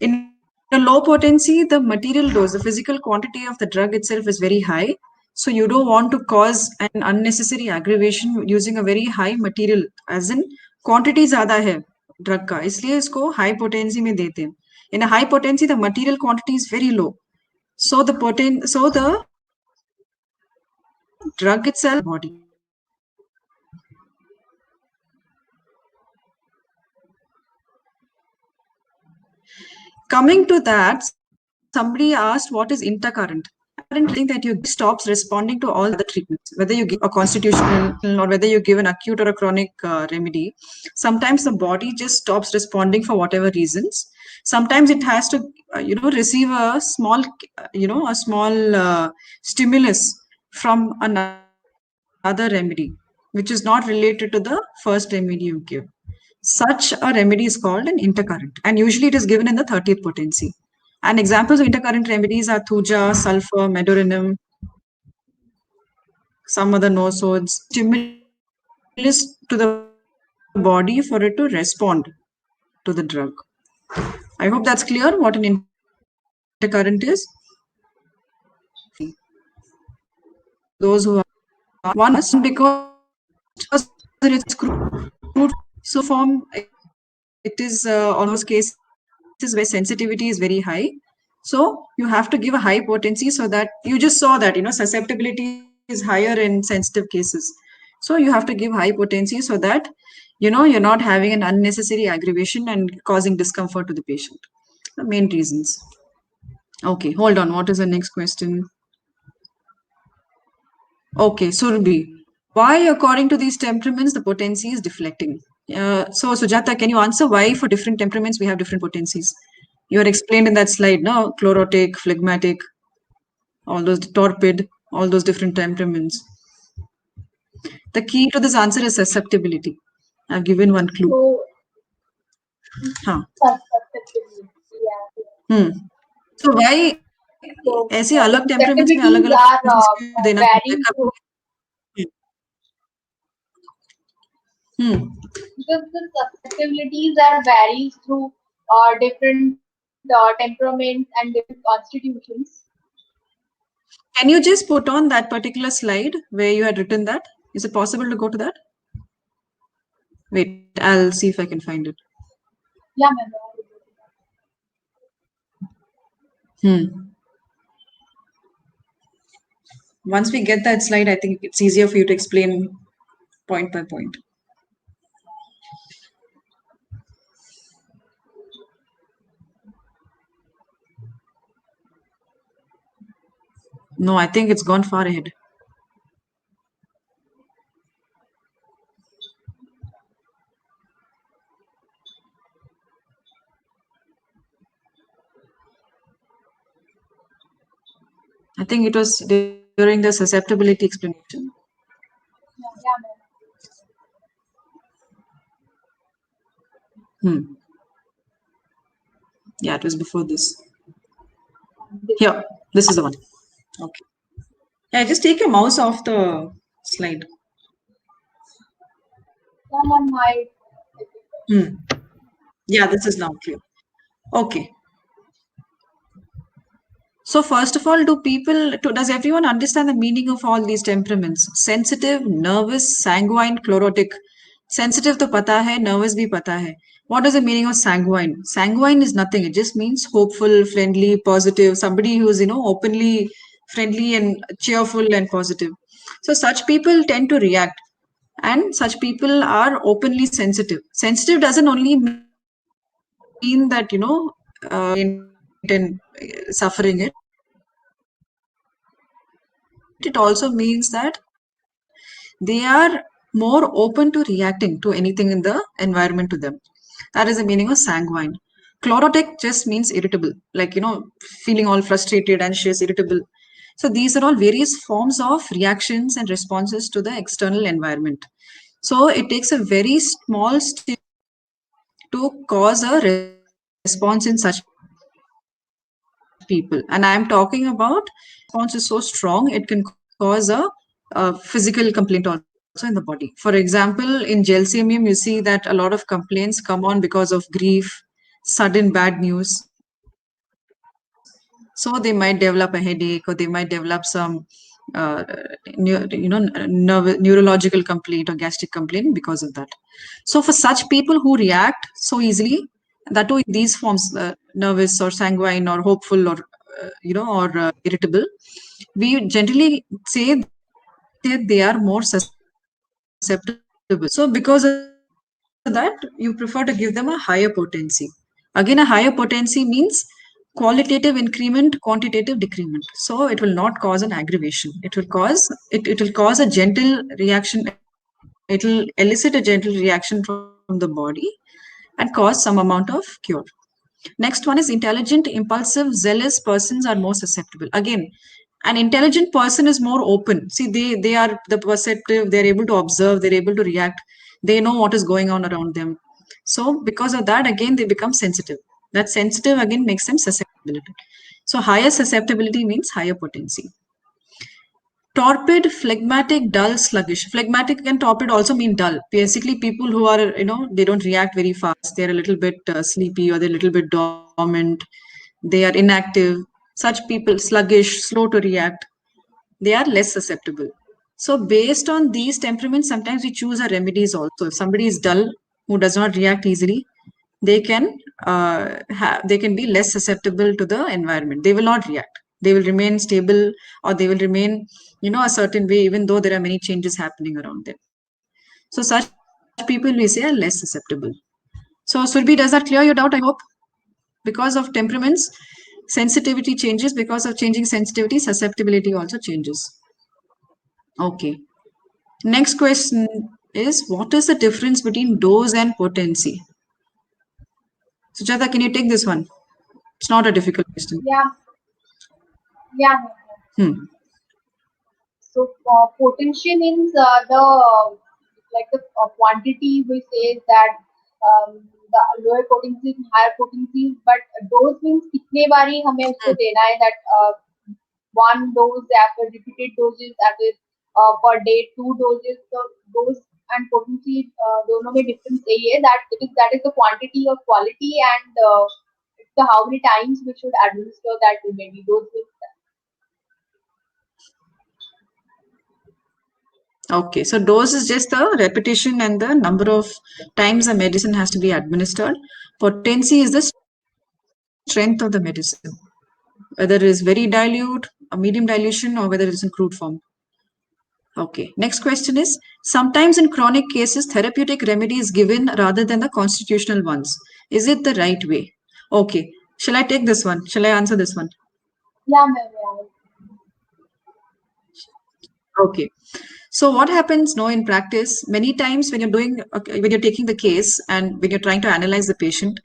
In a low potency, the material dose, the physical quantity of the drug itself is very high. So you don't want to cause an unnecessary aggravation using a very high material, as in quantity ज़्यादा है drug का, इसलिए इसको high potency में देते हैं. In a high potency, the material quantity is very low. So the drug itself body. Coming to that, somebody asked what is intercurrent. Intercurrent is something that you give stops responding to all the other treatments, whether you give a constitutional or whether you give an acute or a chronic remedy. Sometimes the body just stops responding for whatever reasons. Sometimes it has to, receive a small stimulus from another remedy, which is not related to the first remedy you give. Such a remedy is called an intercurrent, and usually it is given in the 30th potency. And examples of intercurrent remedies are thuja, sulfur, medorinum, some other nosodes. Stimulus to the body for it to respond to the drug. I hope that's clear what an intercurrent is. Those who are one because it is crude form. So in crude form, it is almost cases where sensitivity is very high. So you have to give a high potency so that you just saw that, susceptibility is higher in sensitive cases. So you have to give high potency so that, you're not having an unnecessary aggravation and causing discomfort to the patient. The main reasons. Okay, hold on. What is the next question? Okay, Surbi. Why, according to these temperaments, the potency is deflecting? So, Sujata, can you answer why for different temperaments we have different potencies? You are explained in that slide, no? Chlorotic, phlegmatic, all those torpid, all those different temperaments. The key to this answer is susceptibility. I've given one clue. So, Huh. susceptibility. Yeah. Hmm. So why So, ऐसे अलग temperaments में अलग susceptibilities अलग are potencies क्यों देना पड़ता है? varying. कभी Hmm. because the susceptibilities are varies through different temperaments and different constitutions. Can you just put on that particular slide where you had written that? Is it possible to go to that? Wait, I'll see if I can find it. Yeah, ma'am. Hmm. Once we get that slide, I think it's easier for you to explain point by point. No, I think it's gone far ahead. I think it was during the susceptibility explanation. Yeah, yeah, ma'am. Hmm. Yeah, it was before this. This one. Here, this is the one. Okay. Yeah, just take your mouse off the slide. Yeah, ma'am. My Hmm. Yeah, this is now clear. Okay. So first of all, does everyone understand the meaning of all these temperaments? Sensitive, nervous, sanguine, chlorotic. Sensitive to pata hai, nervous bhi pata hai. What is the meaning of sanguine? Sanguine is nothing. It just means hopeful, friendly, positive. Somebody who is, openly friendly and cheerful and positive. So such people tend to react, and such people are openly sensitive. Sensitive doesn't only mean that, and suffering it. It also means that they are more open to reacting to anything in the environment to them. That is the meaning of sanguine. Chlorotic just means irritable, feeling all frustrated, anxious, irritable. So these are all various forms of reactions and responses to the external environment. So it takes a very small stimuli to cause a response in such people. And I am talking about when the response is so strong, it can cause a physical complaint also in the body. For example, in gelsemium, you see that a lot of complaints come on because of grief, sudden bad news. So they might develop a headache, or they might develop some uh, neurological complaint or gastric complaint because of that. So for such people who react so easily, that too in these forms, nervous or sanguine or hopeful or irritable, we generally say that they are more susceptible. So because of that, you prefer to give them a higher potency. Again, a higher potency means qualitative increment, quantitative decrement. So it will not cause an aggravation. It will cause a gentle reaction. It'll elicit a gentle reaction from the body and cause some amount of cure. Next one is intelligent, impulsive, zealous persons are more susceptible. Again, an intelligent person is more open. See, they are the perceptive, they're able to observe, they're able to react, they know what is going on around them. So because of that, again, they become sensitive. That sensitive again makes them susceptibility. So higher susceptibility means higher potency. Torpid, phlegmatic, dull, sluggish. Phlegmatic and torpid also mean dull. Basically, people who are, they don't react very fast. They're a little bit sleepy, or they're a little bit dormant. They are inactive. Such people, sluggish, slow to react, they are less susceptible. So, based on these temperaments, sometimes we choose our remedies also. If somebody is dull, who does not react easily, they can they can be less susceptible to the environment. They will not react. They will remain stable, or they will remain, a certain way, even though there are many changes happening around them. So such people we say are less susceptible. So Surbi, does that clear your doubt? I hope. Because of temperaments, sensitivity changes. Because of changing sensitivity, susceptibility also changes. Okay. Next question is, what is the difference between dose and potency? Sujata, can you take this one? It's not a difficult question. yeah, yeah, ma'am. Hmm. So potential means the like the quantity we say that the lower potency higher potency, but dose means कितने बारी हमें उसको Hmm. देना है that one dose after repeated doses after per day two doses. So dose and potency दोनों में difference यही है that that is the quantity or quality, and it's the how many times we should administer that remedy. Those things. Okay, so dose is just the repetition and the number of times a medicine has to be administered. Potency is the strength of the medicine, whether it is very dilute, a medium dilution, or whether it is in crude form. Okay, next question is sometimes in chronic cases, therapeutic remedy is given rather than the constitutional ones. Is it the right way? Okay, shall I take this one? Shall I answer this one? Yeah, ma'am. Okay. So what happens now in practice? Many times when you're doing, when you're taking the case and when you're trying to analyze the patient,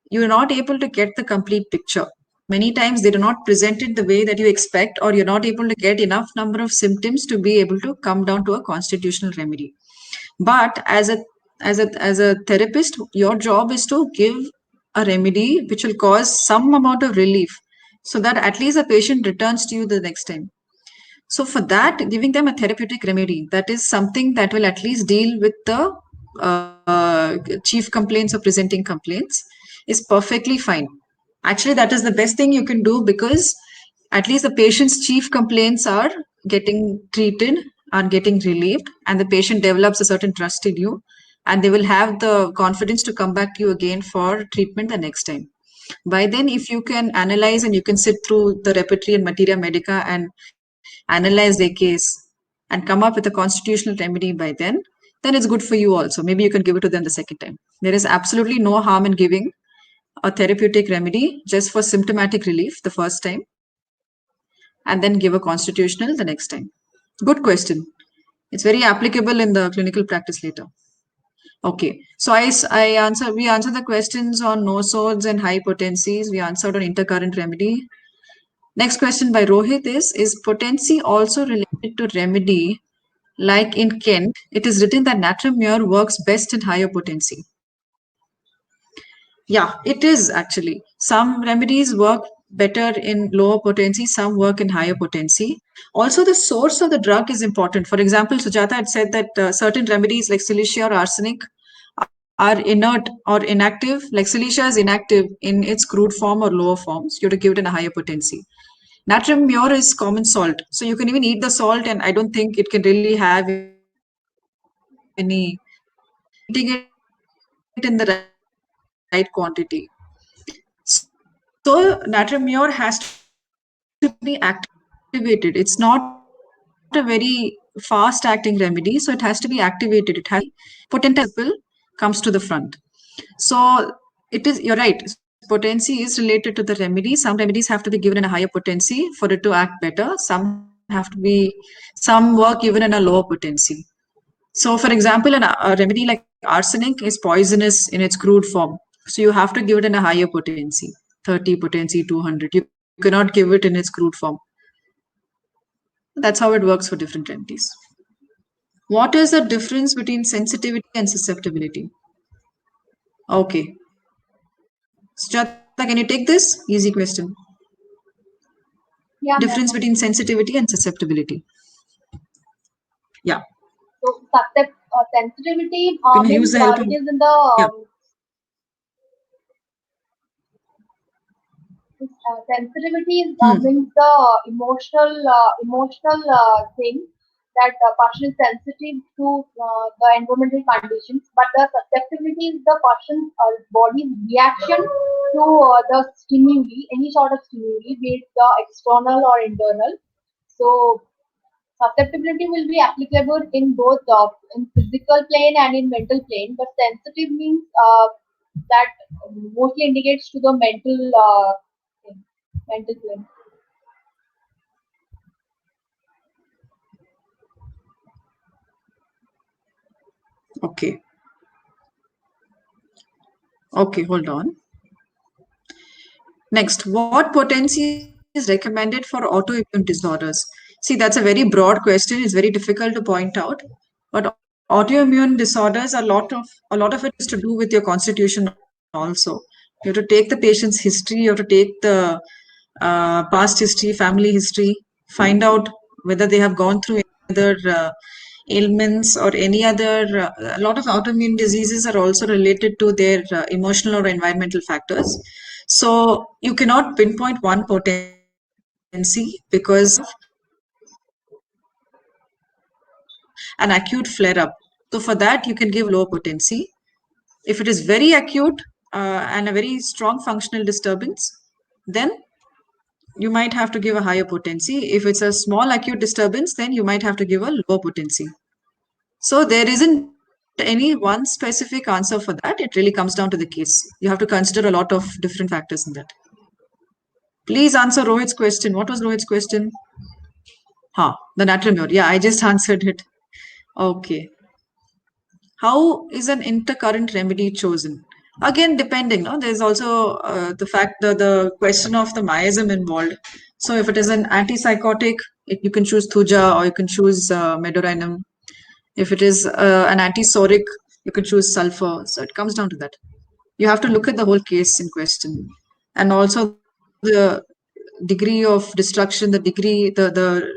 you're not able to get the complete picture. Many times they do not present it the way that you expect, or you're not able to get enough number of symptoms to be able to come down to a constitutional remedy. But as a therapist, your job is to give a remedy which will cause some amount of relief, so that at least the patient returns to you the next time. So for that, giving them a therapeutic remedy, that is something that will at least deal with the chief complaints or presenting complaints, is perfectly fine. Actually, that is the best thing you can do, because at least the patient's chief complaints are getting treated, are getting relieved, and the patient develops a certain trust in you, and they will have the confidence to come back to you again for treatment the next time. By then, if you can analyze and you can sit through the repertory and materia medica and analyze their case and come up with a constitutional remedy by then it's good for you also. Maybe you can give it to them the second time. There is absolutely no harm in giving a therapeutic remedy just for symptomatic relief the first time, and then give a constitutional the next time. Good question. It's very applicable in the clinical practice later. Okay, so we answered the questions on no sods and high potencies. We answered on intercurrent remedy. Next question by Rohit is potency also related to remedy? Like in Kent, it is written that natrum mur works best in higher potency. Yeah, it is actually. Some remedies work better in lower potency, some work in higher potency. Also, the source of the drug is important. For example, Sujata had said that certain remedies like silicia or arsenic are inert or inactive. Like silicia is inactive in its crude form or lower forms. You have to give it in a higher potency. Natrium mure is common salt. So you can even eat the salt, and I don't think it can really have any. So you have to be eating it in the right quantity. So natrium mure has to be activated. It's not a very fast acting remedy. So it has to be activated. So it has to be potent as the principle comes to the front. So it is, you're right. Potency is related to the remedy. Some remedies have to be given in a higher potency for it to act better. Some work even in a lower potency. So, for example, a remedy like arsenic is poisonous in its crude form. So, you have to give it in a higher potency, 30 potency, 200. You cannot give it in its crude form. That's how it works for different remedies. What is the difference between sensitivity and susceptibility? Okay. Sujata, can you take this? Easy question. Difference Yeah, between ma'am. sensitivity and susceptibility. Yeah. So sensitivity You can use the means help of. it is in the Yeah. sensitivity Hmm. means the emotional thing that the person is sensitive to the environmental conditions, but the susceptibility is the person's body's reaction to the stimuli, any sort of stimuli, be it the external or internal. So susceptibility will be applicable in both in physical plane and in mental plane, but sensitive means that mostly indicates to the mental thing, mental plane. Okay. Okay, hold on. Next, what potency is recommended for autoimmune disorders? See, that's a very broad question. It's very difficult to point out. But autoimmune disorders, a lot of it is to do with your constitution also. You have to take the patient's history. You have to take the past history, family history, find out whether they have gone through any other ailments or any other, a lot of autoimmune diseases are also related to their emotional or environmental factors. So you cannot pinpoint one potency because you may have an acute flare up. So for that, you can give low potency. If it is very acute and a very strong functional disturbance, then you might have to give a higher potency. If it's a small acute disturbance, then you might have to give a lower potency. So there isn't any one specific answer for that. It really comes down to the case. You have to consider a lot of different factors in that. Please answer Rohit's question. What was Rohit's question? The natriumur. Yeah, I just answered it. Okay. How is an intercurrent remedy chosen? Again, depending, no? There's also the question of the miasm involved. So if it is an antipsychotic, you can choose thuja or you can choose medorinum. If it is an antisoric, you can choose sulfur. So it comes down to that. You have to look at the whole case in question, and also the degree of destruction, the degree, the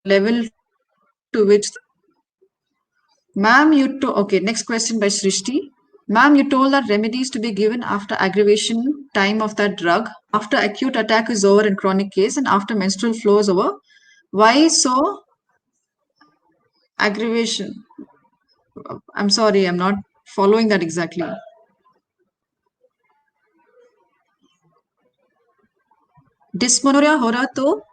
level to which the Ma'am, okay, next question by Srishti. Ma'am, you told that remedies to be given after aggravation time of that drug, after acute attack is over in chronic case, and after menstrual flow is over. Why so aggravation? I'm sorry, I'm not following that exactly. डिस्मोनोरिया हो रहा तो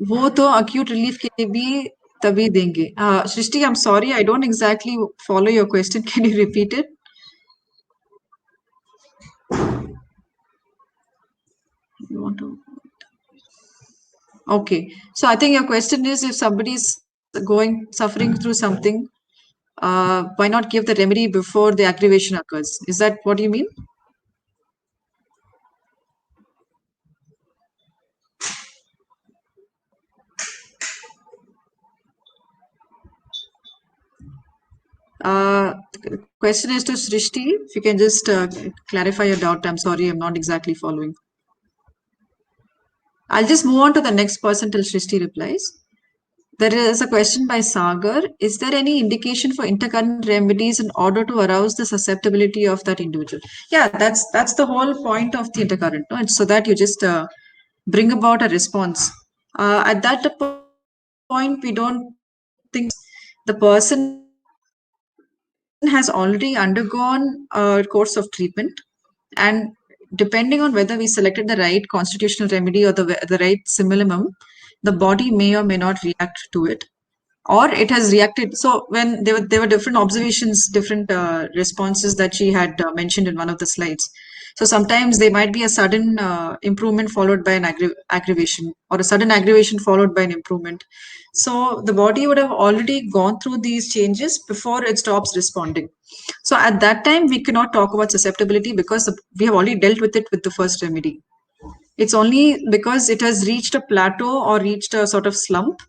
वो तो acute relief के लिए भी तभी देंगे. Srishti, I'm sorry, I don't exactly follow your question. Can you repeat it? You want to? Okay. So I think your question is if somebody is suffering through something, why not give the remedy before the aggravation occurs? Is that what you mean? The question is to Srishti. If you can just clarify your doubt. I'm sorry, I'm not exactly following. I'll just move on to the next person till Srishti replies. There is a question by Sagar. Is there any indication for intercurrent remedies in order to arouse the susceptibility of that individual? Yeah, that's the whole point of the intercurrent. No? It's so that you just bring about a response. At that point, we don't think the person has already undergone a course of treatment, and depending on whether we selected the right constitutional remedy or the right similimum, the body may or may not react to it, or it has reacted. So when there were different observations, different responses that she had mentioned in one of the slides. So sometimes there might be a sudden improvement followed by an aggravation, or a sudden aggravation followed by an improvement. So the body would have already gone through these changes before it stops responding. So at that time we cannot talk about susceptibility because we have already dealt with it with the first remedy. It's only because it has reached a plateau or reached a sort of slump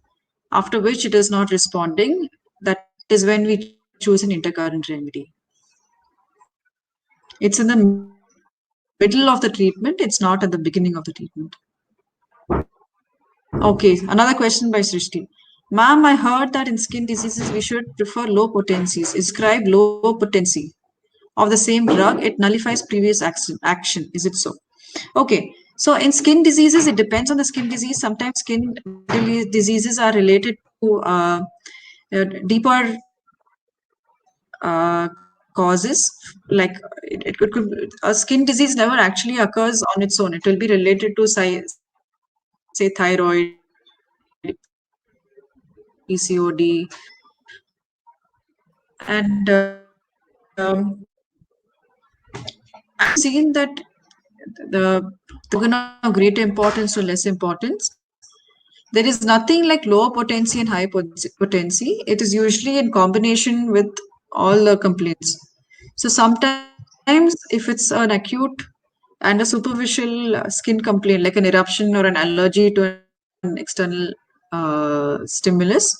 after which it is not responding. That is when we choose an intercurrent remedy. It's in the middle of the treatment, it's not at the beginning of the treatment. Okay, another question by Srishti. Ma'am, I heard that in skin diseases we should prefer low potencies. Prescribe low potency of the same drug, it nullifies previous action. Is it so? Okay, so in skin diseases, it depends on the skin disease. Sometimes skin diseases are related to deeper causes. Like a skin disease never actually occurs on its own. It will be related to, say thyroid, PCOD, and I've seen that the organ of greater importance to less importance. There is nothing like lower potency and high potency. It is usually in combination with all the complaints. So sometimes, if it's an acute and a superficial skin complaint, like an eruption or an allergy to an external stimulus,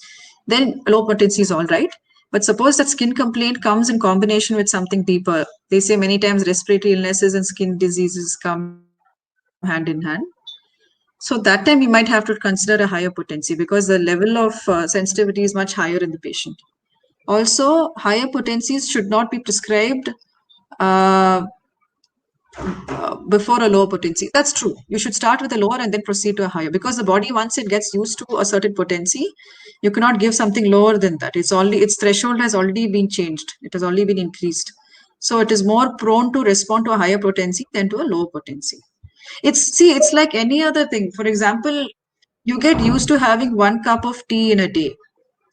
then low potency is all right. But suppose that skin complaint comes in combination with something deeper. They say many times respiratory illnesses and skin diseases come hand in hand. So So that time we might have to consider a higher potency because the level of sensitivity is much higher in the patient. Also, higher potencies should not be prescribed uh, before a lower potency. That's true. You should start with a lower and then proceed to a higher because the body, once it gets used to a certain potency, you cannot give something lower than that. Its threshold has already been changed. It has already been increased. So it is more prone to respond to a higher potency than to a lower potency. It's like any other thing. For example, you get used to having 1 cup of tea in a day.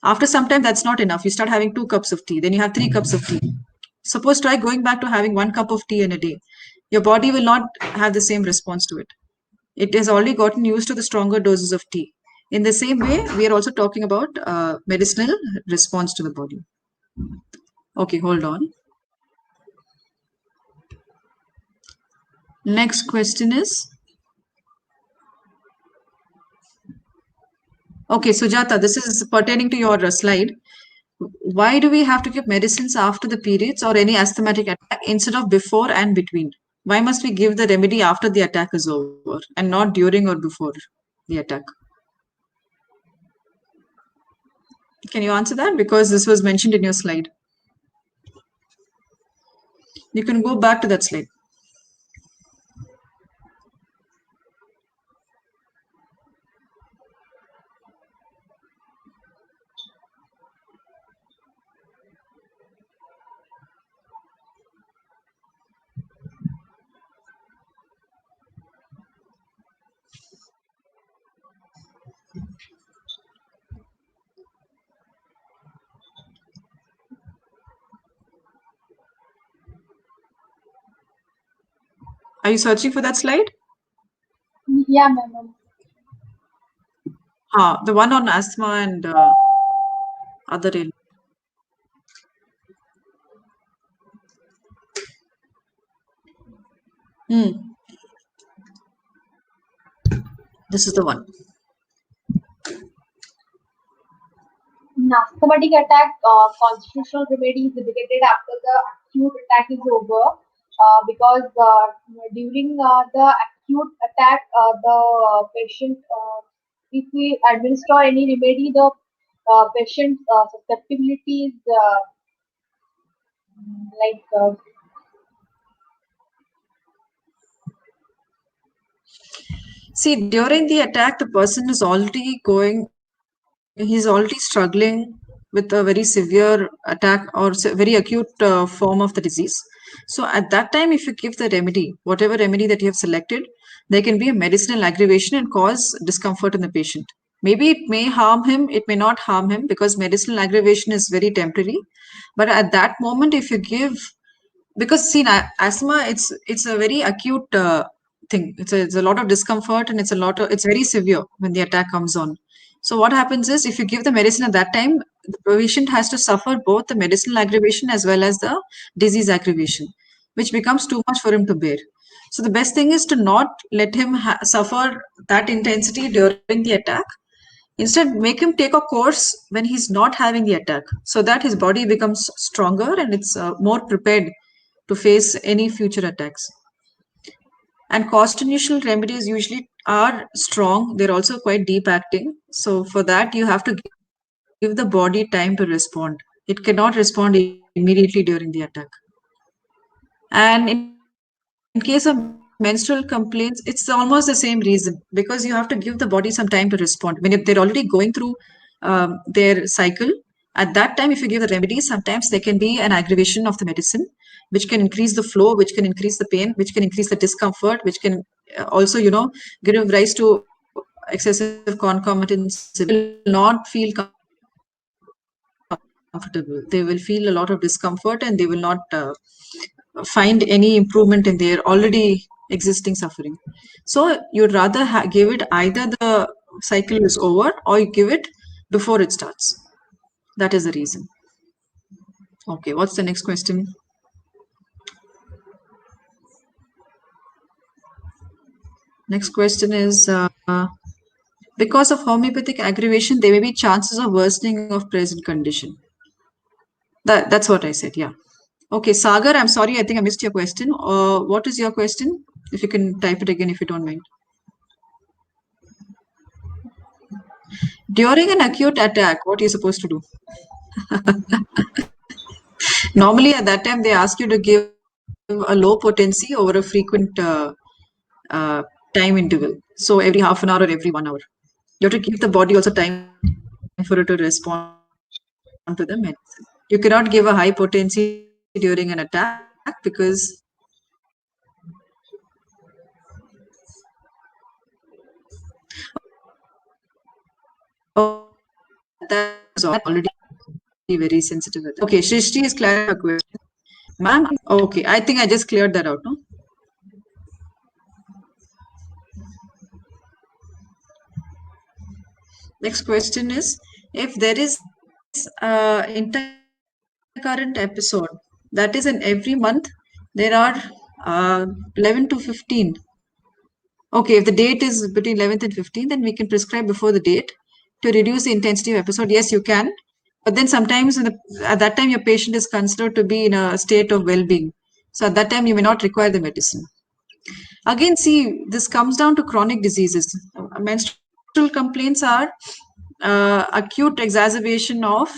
After some time, that's not enough. You start having 2 cups of tea, then you have 3 cups of tea. Suppose try going back to having 1 cup of tea in a day. Your body will not have the same response to it. It has already gotten used to the stronger doses of tea. In the same way, we are also talking about medicinal response to the body. Okay, hold on. Next question is okay, Sujata, this is pertaining to your slide. Why do we have to give medicines after the periods or any asthmatic attack instead of before and between? Why must we give the remedy after the attack is over and not during or before the attack? Can you answer that? Because this was mentioned in your slide. You can go back to that slide. Are you searching for that slide? Yeah, ma'am. The one on asthma and other ailments. Hmm. This is the one. In asthmatic attack, constitutional remedy is indicated after the acute attack is over, because during the acute attack, the patient, if we administer any remedy, the patient susceptibility is like See, during the attack, the person is already he's already struggling with a very severe attack or very acute form of the disease. So at that time, if you give the remedy, whatever remedy that you have selected, there can be a medicinal aggravation and cause discomfort in the patient. Maybe it may harm him, it may not harm him because medicinal aggravation is very temporary. But at that moment, if you give because see asthma it's a very acute thing it's a lot of discomfort and it's very severe when the attack comes on. So what happens is if you give the medicine at that time the patient has to suffer both the medicinal aggravation as well as the disease aggravation, which becomes too much for him to bear. So the best thing is to not let him suffer that intensity during the attack. Instead, make him take a course when he's not having the attack so that his body becomes stronger and it's more prepared to face any future attacks. And constitutional remedies usually are strong, they're also quite deep acting. So, for that, you have to give the body time to respond. It cannot respond immediately during the attack. And in case of menstrual complaints, it's almost the same reason because you have to give the body some time to respond. When they're already going through their cycle, at that time, if you give the remedies, sometimes there can be an aggravation of the medicine, which can increase the flow, which can increase the pain, which can increase the discomfort, which can also, give rise to excessive concomitant symptoms. Will not feel comfortable. They will feel a lot of discomfort and they will not find any improvement in their already existing suffering. So you'd rather give it either the cycle is over or you give it before it starts. That is the reason. Okay, what's the next question? Next question is because of homeopathic aggravation, there may be chances of worsening of present condition. That's what I said, yeah. Okay, Sagar, I'm sorry, I think I missed your question. What is your question? If you can type it again, if you don't mind. During an acute attack, what are you supposed to do? Normally, at that time, they ask you to give a low potency over a frequent uh, time interval. So every half an hour or every 1 hour. You have to give the body also time for it to respond to the medicine. You cannot give a high potency during an attack because okay, that was already very sensitive. Okay, Shrishti is clarifying her question. Ma'am, okay, I think I just cleared that out, no? Next question is, if there is intercurrent episode, that is in every month, there are 11 to 15. Okay, if the date is between 11th and 15th, then we can prescribe before the date to reduce the intensity of episode. Yes, you can. But then sometimes at that time, your patient is considered to be in a state of well-being. So at that time, you may not require the medicine. Again, see, this comes down to chronic diseases. Menstrual complaints are acute exacerbation of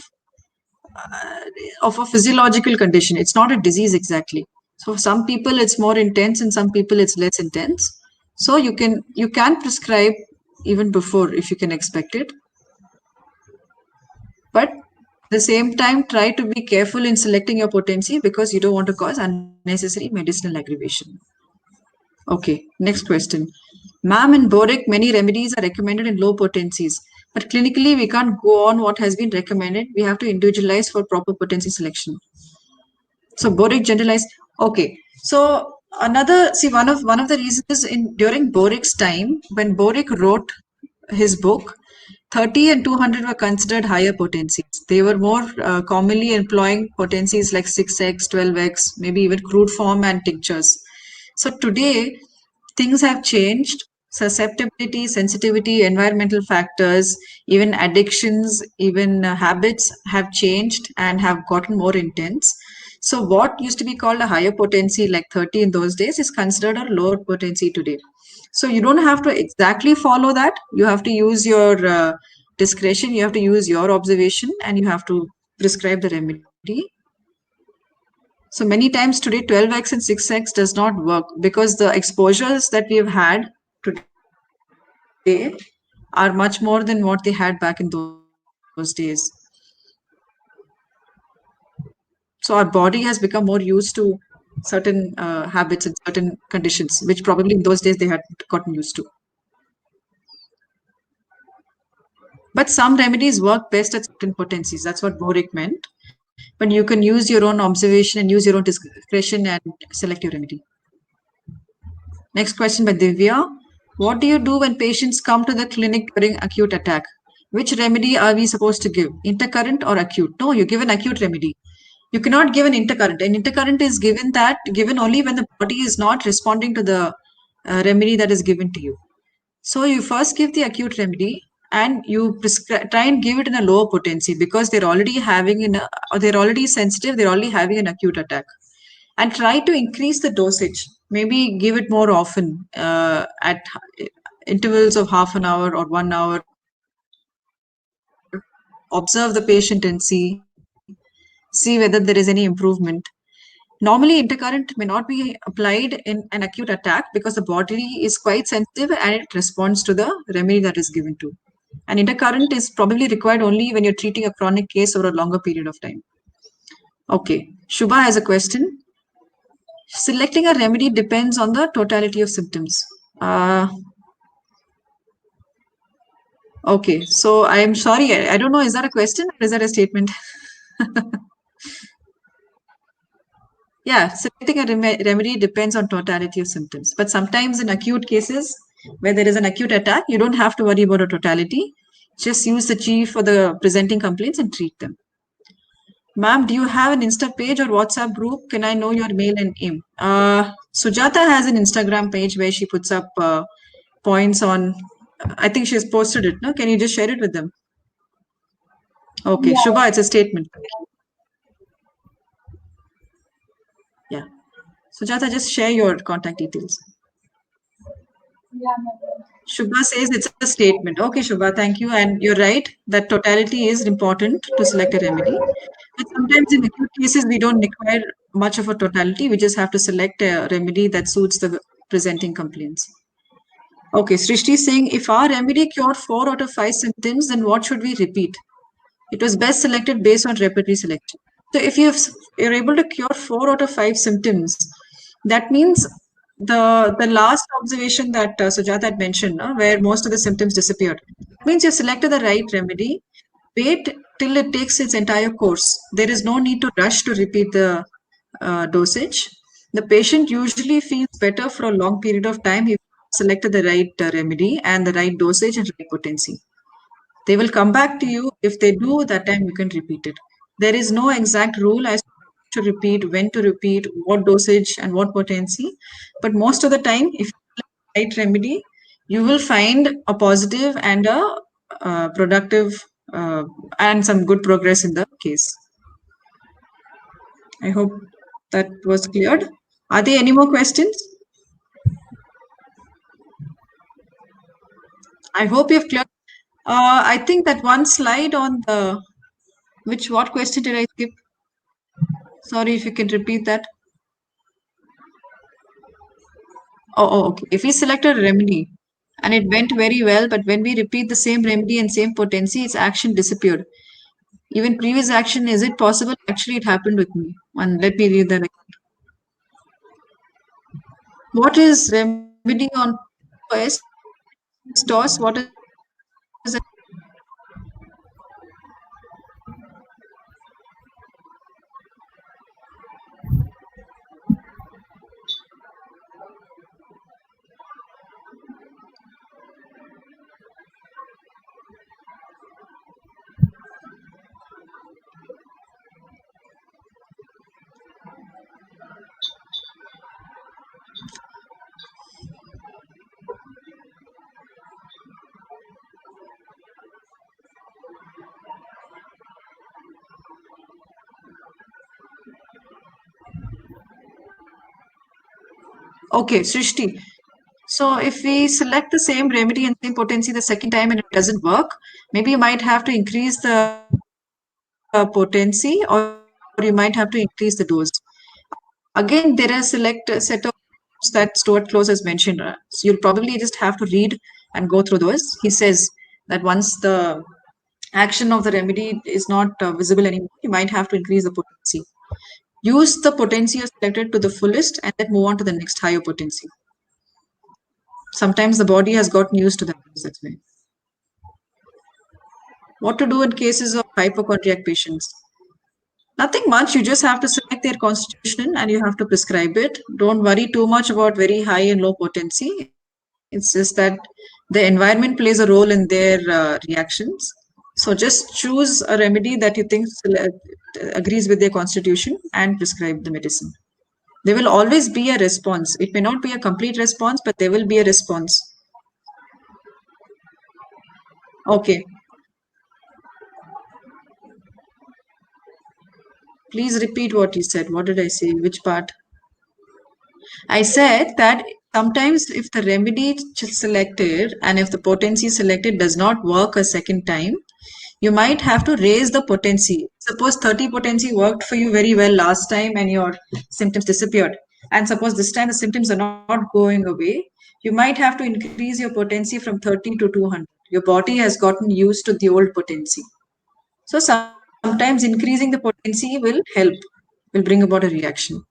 a physiological condition. It's not a disease exactly. So some people it's more intense, and some people it's less intense. So you can prescribe even before if you can expect it, but at the same time try to be careful in selecting your potency because you don't want to cause unnecessary medicinal aggravation. Okay, next question. Ma'am, in Boric, many remedies are recommended in low potencies, but clinically we can't go on what has been recommended. We have to individualize for proper potency selection. So Boric generalized. Okay. So another see one of the reasons is in during Boric's time when Boric wrote his book, 30 and 200 were considered higher potencies. They were more commonly employing potencies like 6x, 12x, maybe even crude form and tinctures. So today things have changed. Susceptibility, sensitivity, environmental factors, even addictions, even habits have changed and have gotten more intense. So what used to be called a higher potency like 30 in those days is considered a lower potency today. So you don't have to exactly follow that. You have to use your discretion, you have to use your observation, and you have to prescribe the remedy. So many times today, 12x and 6x does not work because the exposures that we have had today are much more than what they had back in those days. So our body has become more used to certain habits and certain conditions, which probably in those days they had gotten used to. But some remedies work best at certain potencies. That's what Boric meant. But you can use your own observation and use your own discretion and select your remedy. Next question by Divya. What do you do when patients come to the clinic during acute attack? Which remedy are we supposed to give? Intercurrent or acute? No, you give an acute remedy. You cannot give an intercurrent. An intercurrent is given only when the body is not responding to the remedy that is given to you. So you first give the acute remedy and you try and give it in a lower potency because they're already or they're already sensitive, they're already having an acute attack. And try to increase the dosage. Maybe give it more often at intervals of half an hour or 1 hour. Observe the patient and see whether there is any improvement. Normally, intercurrent may not be applied in an acute attack because the body is quite sensitive and it responds to the remedy that is given to. And intercurrent is probably required only when you're treating a chronic case over a longer period of time. Okay, Shubha has a question. Selecting a remedy depends on the totality of symptoms. Uh, okay, so I'm sorry, I don't know, is that a question or is that a statement? Yeah, selecting a remedy depends on totality of symptoms. But sometimes in acute cases where there is an acute attack, you don't have to worry about a totality. Just use the chief for the presenting complaints and treat them. Ma'am, do you have an Insta page or WhatsApp group? Can I know your mail and aim? Sujata has an Instagram page where she puts up points on. I think she's posted it. No, can you just share it with them? Okay, Yeah. Shubha, it's a statement. Yeah, Sujata, just share your contact details. Yeah, madam. Shubha says it's a statement. Okay, Shubha, thank you. And you're right that totality is important to select a remedy. But sometimes in acute cases, we don't require much of a totality. We just have to select a remedy that suits the presenting complaints. Okay, Srishti is saying if our remedy cured 4 out of 5 symptoms, then what should we repeat? It was best selected based on repertory selection. So if you're able to cure 4 out of 5 symptoms, that means the last observation that Sujata had mentioned, where most of the symptoms disappeared, means you selected the right remedy. Wait till it takes its entire course. There is no need to rush to repeat the dosage. The patient usually feels better for a long period of time if selected the right remedy and the right dosage and right potency. They will come back to you. If they do, that time you can repeat it. There is no exact rule as to repeat, when to repeat, what dosage and what potency. But most of the time, if you apply the right remedy, you will find a positive and a productive and some good progress in the case. I hope that was cleared. Are there any more questions? I hope you've cleared. I think that one slide on the what question did I skip? Sorry if you can repeat that. Okay. If we select a remedy and it went very well, but when we repeat the same remedy and same potency, its action disappeared. Even previous action, is it possible? Actually, it happened with me. And let me read that again. What is remedy on first toss? What does that mean? Okay, Srishti. So if we select the same remedy and same potency the second time and it doesn't work, maybe you might have to increase the potency or you might have to increase the dose. Again, there are select set of that Stuart Close has mentioned. So you'll probably just have to read and go through those. He says that once the action of the remedy is not visible anymore, you might have to increase the potency. Use the potency you selected to the fullest and then move on to the next higher potency. Sometimes the body has gotten used to that. That's why. What to do in cases of hypochondriac patients? Nothing much. You just have to select their constitution and you have to prescribe it. Don't worry too much about very high and low potency. It's just that the environment plays a role in their reactions. So just choose a remedy that you think agrees with their constitution and prescribe the medicine. There will always be a response. It may not be a complete response, but there will be a response. Okay. Please repeat what you said. What did I say? Which part? I said that sometimes if the remedy selected and if the potency selected does not work a second time, you might have to raise the potency. Suppose 30 potency worked for you very well last time and your symptoms disappeared. And suppose this time the symptoms are not going away, you might have to increase your potency from 30 to 200. Your body has gotten used to the old potency. So sometimes increasing the potency will help, will bring about a reaction.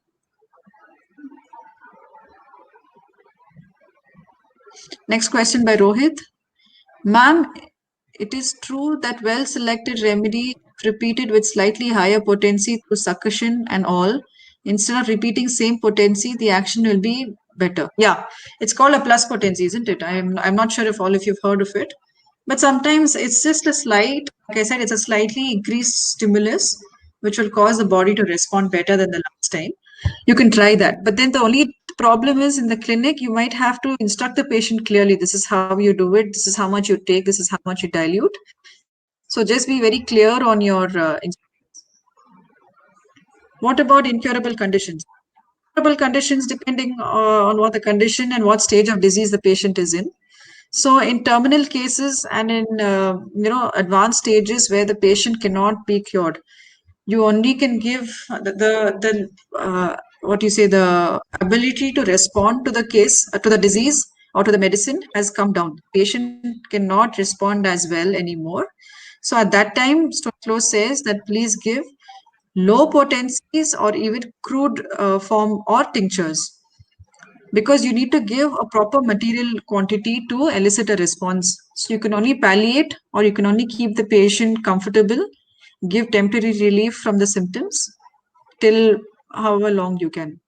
Next question by Rohit. Ma'am, it is true that well-selected remedy, if repeated with slightly higher potency through succussion and all, instead of repeating same potency, the action will be better. Yeah, it's called a plus potency, isn't it? I'm not sure if all of you've heard of it, but sometimes it's just a slight, like I said, it's a slightly increased stimulus, which will cause the body to respond better than the last time. You can try that. But then the only problem is in the clinic, you might have to instruct the patient clearly. This is how you do it. This is how much you take. This is how much you dilute. So just be very clear on your. What about incurable conditions? incurable conditions depending on what the condition and what stage of disease the patient is in. So in terminal cases and in advanced stages where the patient cannot be cured, you only can give what you say, the ability to respond to the case, to the disease or to the medicine has come down. Patient cannot respond as well anymore. So at that time, Stoiclo says that please give low potencies or even crude form or tinctures, because you need to give a proper material quantity to elicit a response. So you can only palliate or you can only keep the patient comfortable, give temporary relief from the symptoms till however long you can.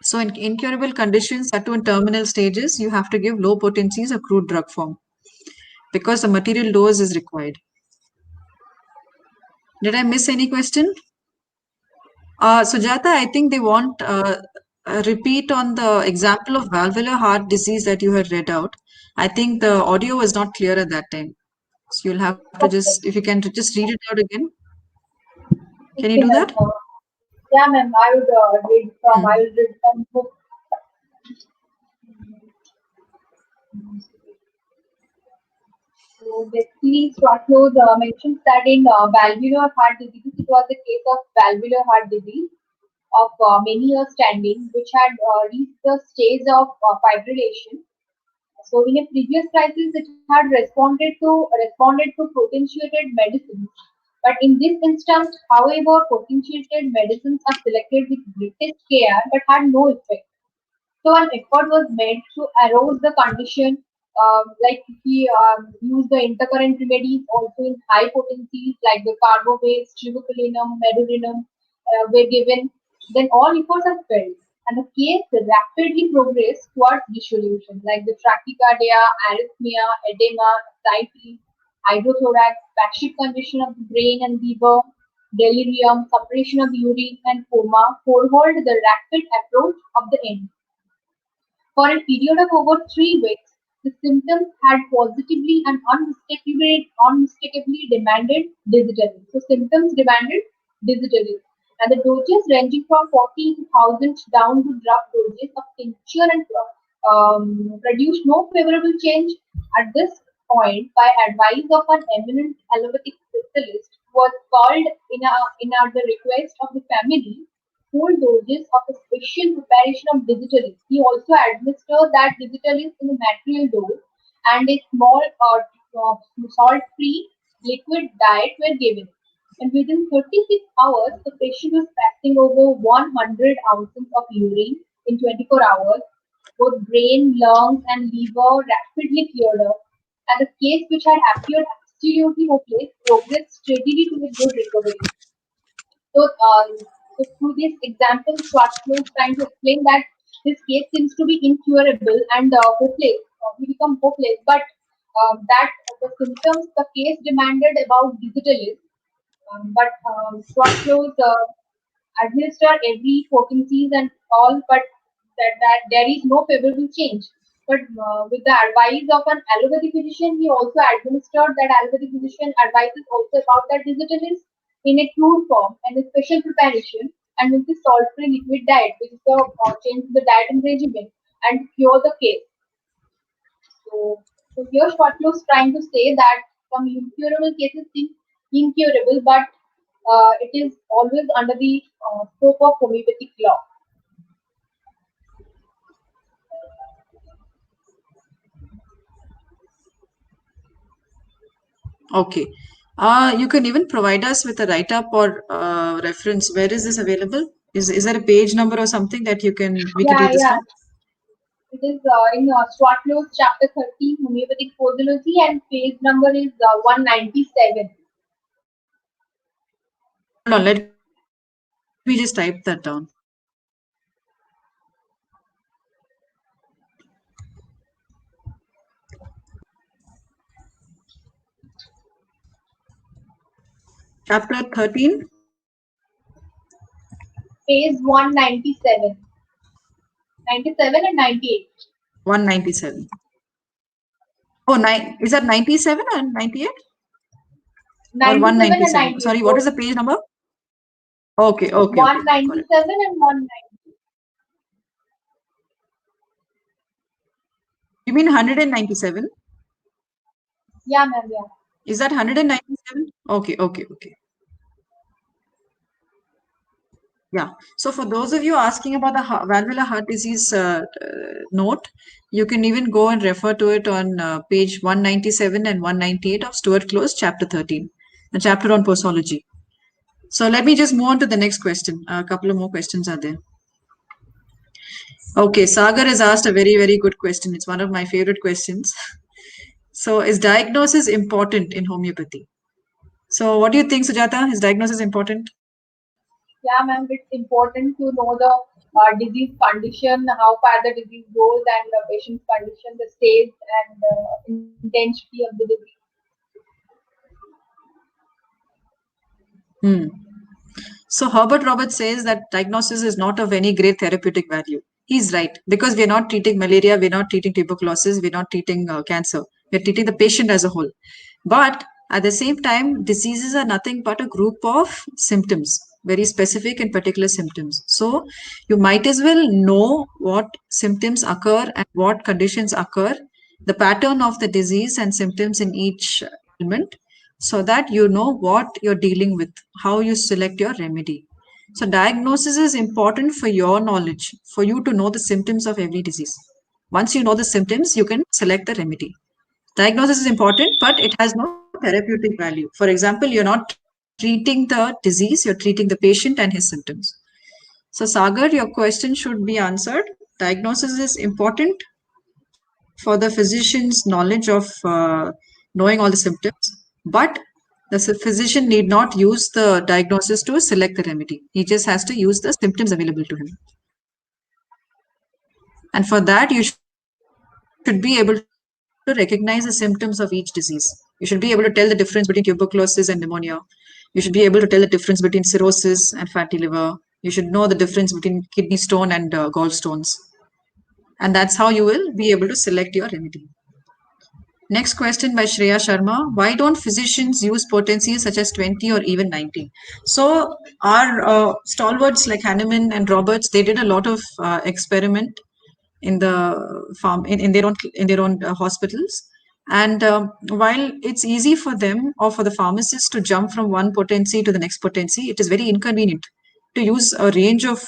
So in incurable conditions, up to in terminal stages, you have to give low potencies or crude drug form because the material dose is required. Did I miss any question? Sujata, I think they want a repeat on the example of valvular heart disease that you had read out. I think the audio was not clear at that time. So you'll have to just, if you can just read it out again. Can you do Okay, that? ma'am. Yeah, ma'am. I would read from. I Hmm. will read from book. So basically, Swartlow mentions that in valvular heart disease, it was a case of valvular heart disease of many years standing, which had reached the stage of fibrillation. So in a previous crisis, it had responded to potentiated medicines. But in this instance, however, potentiated medicines are selected with greatest care but had no effect. So an effort was made to arose the condition, like he used the intercurrent remedies also in high potencies like the carbamate, tributalinum, medulinum were given. Then all efforts are failed, and the case rapidly progressed towards dissolution, like the trachycardia, arrhythmia, edema, ascites, hydrothorax, gastric condition of the brain and liver, delirium, suppression of urine, and coma foretold the rapid approach of the end. For a period of over 3 weeks, the symptoms had positively and unmistakably demanded digitally. So symptoms demanded digitally. And the doses ranging from 40,000 down to drug doses of tincture and produced no favorable change. At this point, by advice of an eminent allopathic specialist, who was called in the request of the family, full doses of a special preparation of digitalis. He also administered that digitalis in a material dose, and a small salt-free liquid diet were given. And within 36 hours, the patient was passing over 100 ounces of urine in 24 hours. Both brain, lungs, and liver rapidly cleared up, and the case, which had appeared absolutely hopeless, progressed steadily to a good recovery. So, so through this example, Schwarzkopf is trying to explain that this case seems to be incurable and hopeless. We become hopeless, but that the symptoms the case demanded about digitalis, but Schwarzkopf administer every potencies and all, but that there is no favorable change. But with the advice of an allopathic physician, he also administered that allopathic physician advises also about that digitalis in a crude form and a special preparation and with the salt-free liquid diet, which is the change the diet and regimen and cure the case. So here Schwartlow is trying to say that some incurable cases seem incurable, but it is always under the scope of homeopathic law. Okay. You can even provide us with a write-up or reference. Where is this available? Is there a page number or something that we can Yeah, read this yeah. from? It is in Schwartlow's chapter 13, homeopathic posology, and page number is 197. Hold on, let me just type that down. Chapter 13, Page 197. 97 and 98. 197. Oh, is that 97 and 98 or 97 and 197? 98. Sorry, what Both is the page number? Okay, okay, okay. Got it. 197 and 190. You mean 197? Yeah, ma'am. Yeah. Is that 197? Okay, okay, okay. Yeah. So for those of you asking about the valvular heart disease note, you can even go and refer to it on page 197 and 198 of Stuart Close, chapter 13, the chapter on posology. So let me just move on to the next question. A couple of more questions are there. Okay, Sagar has asked a very, very good question. It's one of my favorite questions. So, is diagnosis important in homeopathy? So, what do you think, Sujata? Is diagnosis important? Yeah, ma'am. It's important to know the disease condition, how far the disease goes, and the patient's condition, the stage, and intensity of the disease. Hmm. So Herbert Roberts says that diagnosis is not of any great therapeutic value. He's right because we're not treating malaria, we're not treating tuberculosis, we're not treating cancer. We're treating the patient as a whole. But at the same time, diseases are nothing but a group of symptoms, very specific and particular symptoms. So you might as well know what symptoms occur and what conditions occur, the pattern of the disease and symptoms in each ailment, so that you know what you're dealing with, how you select your remedy. So, diagnosis is important for your knowledge, for you to know the symptoms of every disease. Once you know the symptoms, you can select the remedy. Diagnosis is important, but it has no therapeutic value. For example, you're not treating the disease, you're treating the patient and his symptoms. So, Sagar, your question should be answered. Diagnosis is important for the physician's knowledge of knowing all the symptoms, but the physician need not use the diagnosis to select the remedy. He just has to use the symptoms available to him. And for that, you should be able to recognize the symptoms of each disease. You should be able to tell the difference between tuberculosis and pneumonia. You should be able to tell the difference between cirrhosis and fatty liver. You should know the difference between kidney stone and gallstones. And that's how you will be able to select your remedy. Next question by Shreya Sharma. Why don't physicians use potencies such as 20 or even 19? So, our stalwarts like Hahnemann and Roberts, they did a lot of experiment in the in their own hospitals. And while it's easy for them or for the pharmacists to jump from one potency to the next potency, it is very inconvenient to use a range of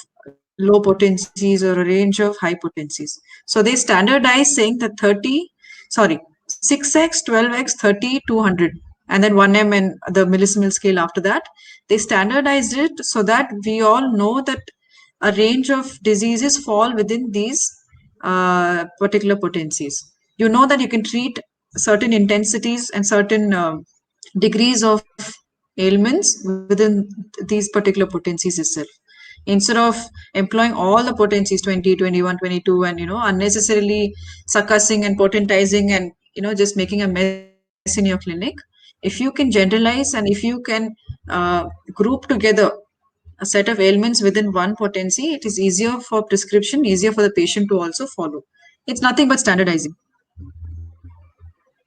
low potencies or a range of high potencies. So they standardize saying that 30, sorry, 6x, 12x, 30, 200, and then 1m and the millisiemel scale after that. They standardized it so that we all know that a range of diseases fall within these particular potencies. You know that you can treat certain intensities and certain degrees of ailments within these particular potencies itself. Instead of employing all the potencies 20, 21, 22, and unnecessarily succussing and potentizing and just making a mess in your clinic, if you can generalize and if you can group together a set of ailments within one potency, it is easier for prescription, easier for the patient to also follow. It's nothing but standardizing.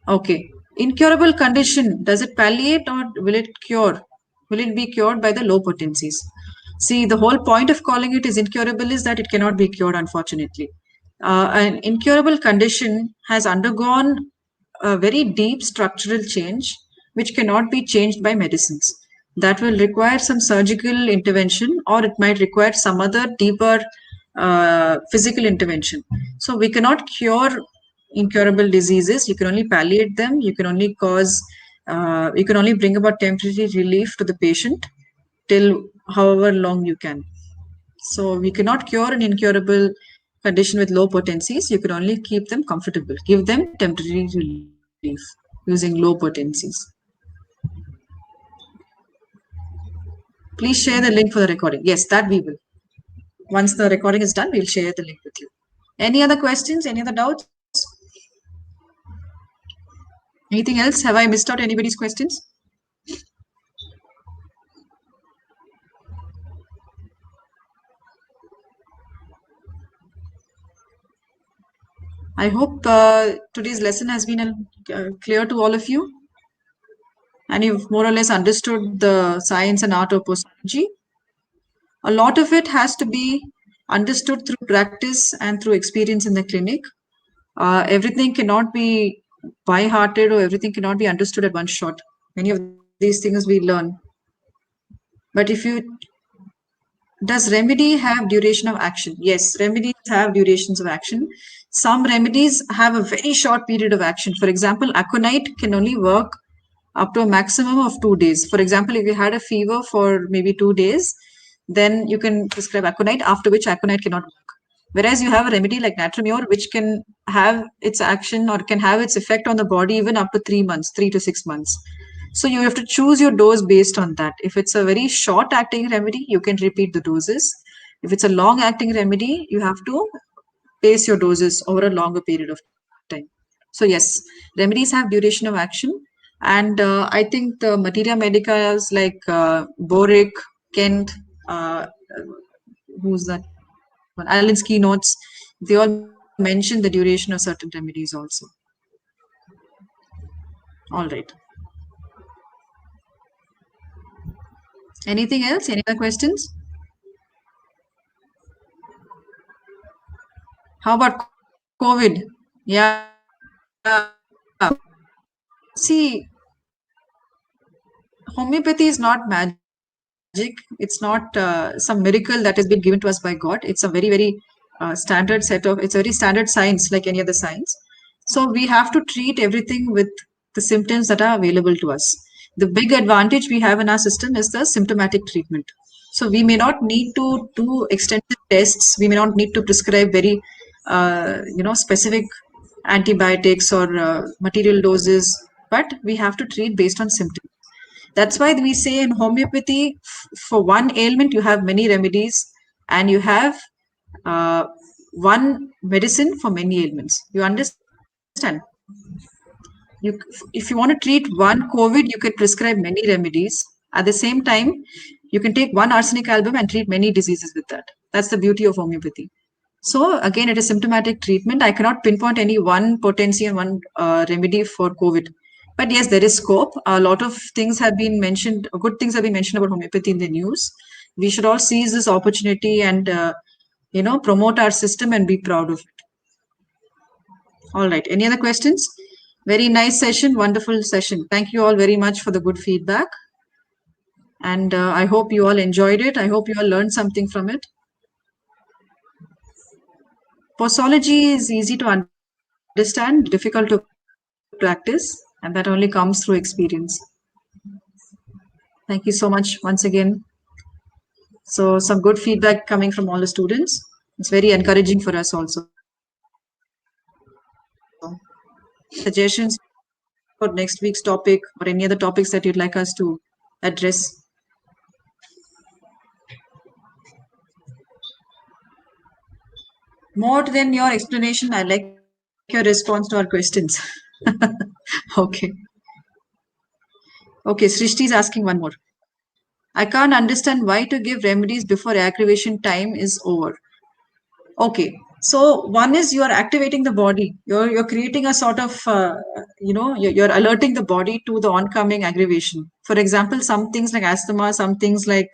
Okay. Incurable condition, does it palliate or will it cure? Will it be cured by the low potencies? See, the whole point of calling it is incurable is that it cannot be cured, unfortunately. An incurable condition has undergone a very deep structural change which cannot be changed by medicines. That will require some surgical intervention or it might require some other deeper physical intervention. So we cannot cure incurable diseases. You can only palliate them. You can only bring about temporary relief to the patient till however long you can. So we cannot cure an incurable condition with low potencies. You can only keep them comfortable, give them temporary relief using low potencies. Please share the link for the recording. Yes, that we will. Once the recording is done, we'll share the link with you. Any other questions? Any other doubts? Anything else? Have I missed out anybody's questions? I hope today's lesson has been clear to all of you and you've more or less understood the science and art of posology. A lot of it has to be understood through practice and through experience in the clinic. Everything cannot be by hearted or everything cannot be understood at one shot. Many of these things we learn. But if you does remedy have duration of action? Yes, remedies have durations of action. Some remedies have a very short period of action. For example, aconite can only work up to a maximum of 2 days. For example, if you had a fever for maybe 2 days, then you can prescribe aconite, after which aconite cannot work. Whereas you have a remedy like natramure, which can have its action or can have its effect on the body even up to 3 months, 3 to 6 months. So you have to choose your dose based on that. If it's a very short acting remedy, you can repeat the doses. If it's a long acting remedy, you have to pace your doses over a longer period of time. So yes, remedies have duration of action, and I think the materia medicas like Boric, Kent, who's that one? Alinsky notes. They all mention the duration of certain remedies also. All right. Anything else? Any other questions? How about COVID? Yeah. See, homeopathy is not magic. It's not some miracle that has been given to us by God. It's a very standard set of. It's a very standard science, like any other science. So we have to treat everything with the symptoms that are available to us. The big advantage we have in our system is the symptomatic treatment. So we may not need to do extensive tests. We may not need to prescribe very, specific antibiotics or material doses, but we have to treat based on symptoms. That's why we say in homeopathy, for one ailment, you have many remedies and you have uh, one medicine for many ailments. You understand? You, if you want to treat one COVID, you can prescribe many remedies. At the same time, you can take one arsenic album and treat many diseases with that. That's the beauty of homeopathy. So again, it is symptomatic treatment. I cannot pinpoint any one potency and one remedy for COVID. But yes, there is scope. A lot of things have been mentioned, good things have been mentioned about homeopathy in the news. We should all seize this opportunity and, promote our system and be proud of it. All right. Any other questions? Very nice session, wonderful session. Thank you all very much for the good feedback. And I hope you all enjoyed it. I hope you all learned something from it. Posology is easy to understand, difficult to practice, and that only comes through experience. Thank you so much once again. So, some good feedback coming from all the students. It's very encouraging for us also. Any suggestions for next week's topic or any other topics that you'd like us to address? More than your explanation, I like your response to our questions. Okay. Okay, Srishti is asking one more. I can't understand why to give remedies before aggravation time is over. Okay. So one is you are activating the body. You're creating a sort of you're alerting the body to the oncoming aggravation. For example, some things like asthma, some things like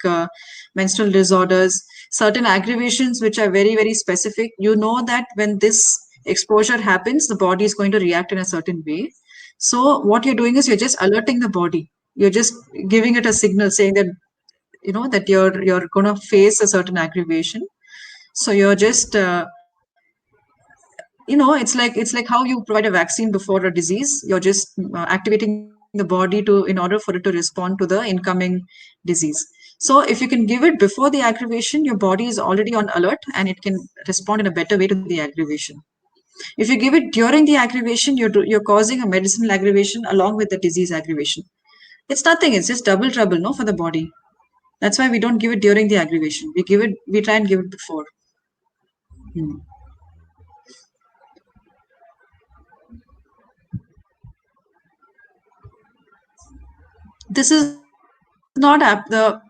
menstrual disorders, certain aggravations which are very very specific. You know that when this exposure happens, the body is going to react in a certain way. So what you're doing is you're just alerting the body. You're just giving it a signal saying that that you're going to face a certain aggravation. So you're just it's like how you provide a vaccine before a disease. You're just activating the body to in order for it to respond to the incoming disease. So if you can give it before the aggravation, your body is already on alert and it can respond in a better way to the aggravation. If you give it during the aggravation, you're causing a medicinal aggravation along with the disease aggravation. It's nothing, it's just double trouble, no, for the body. That's why we don't give it during the aggravation. We try and give it before. Hmm. This is not the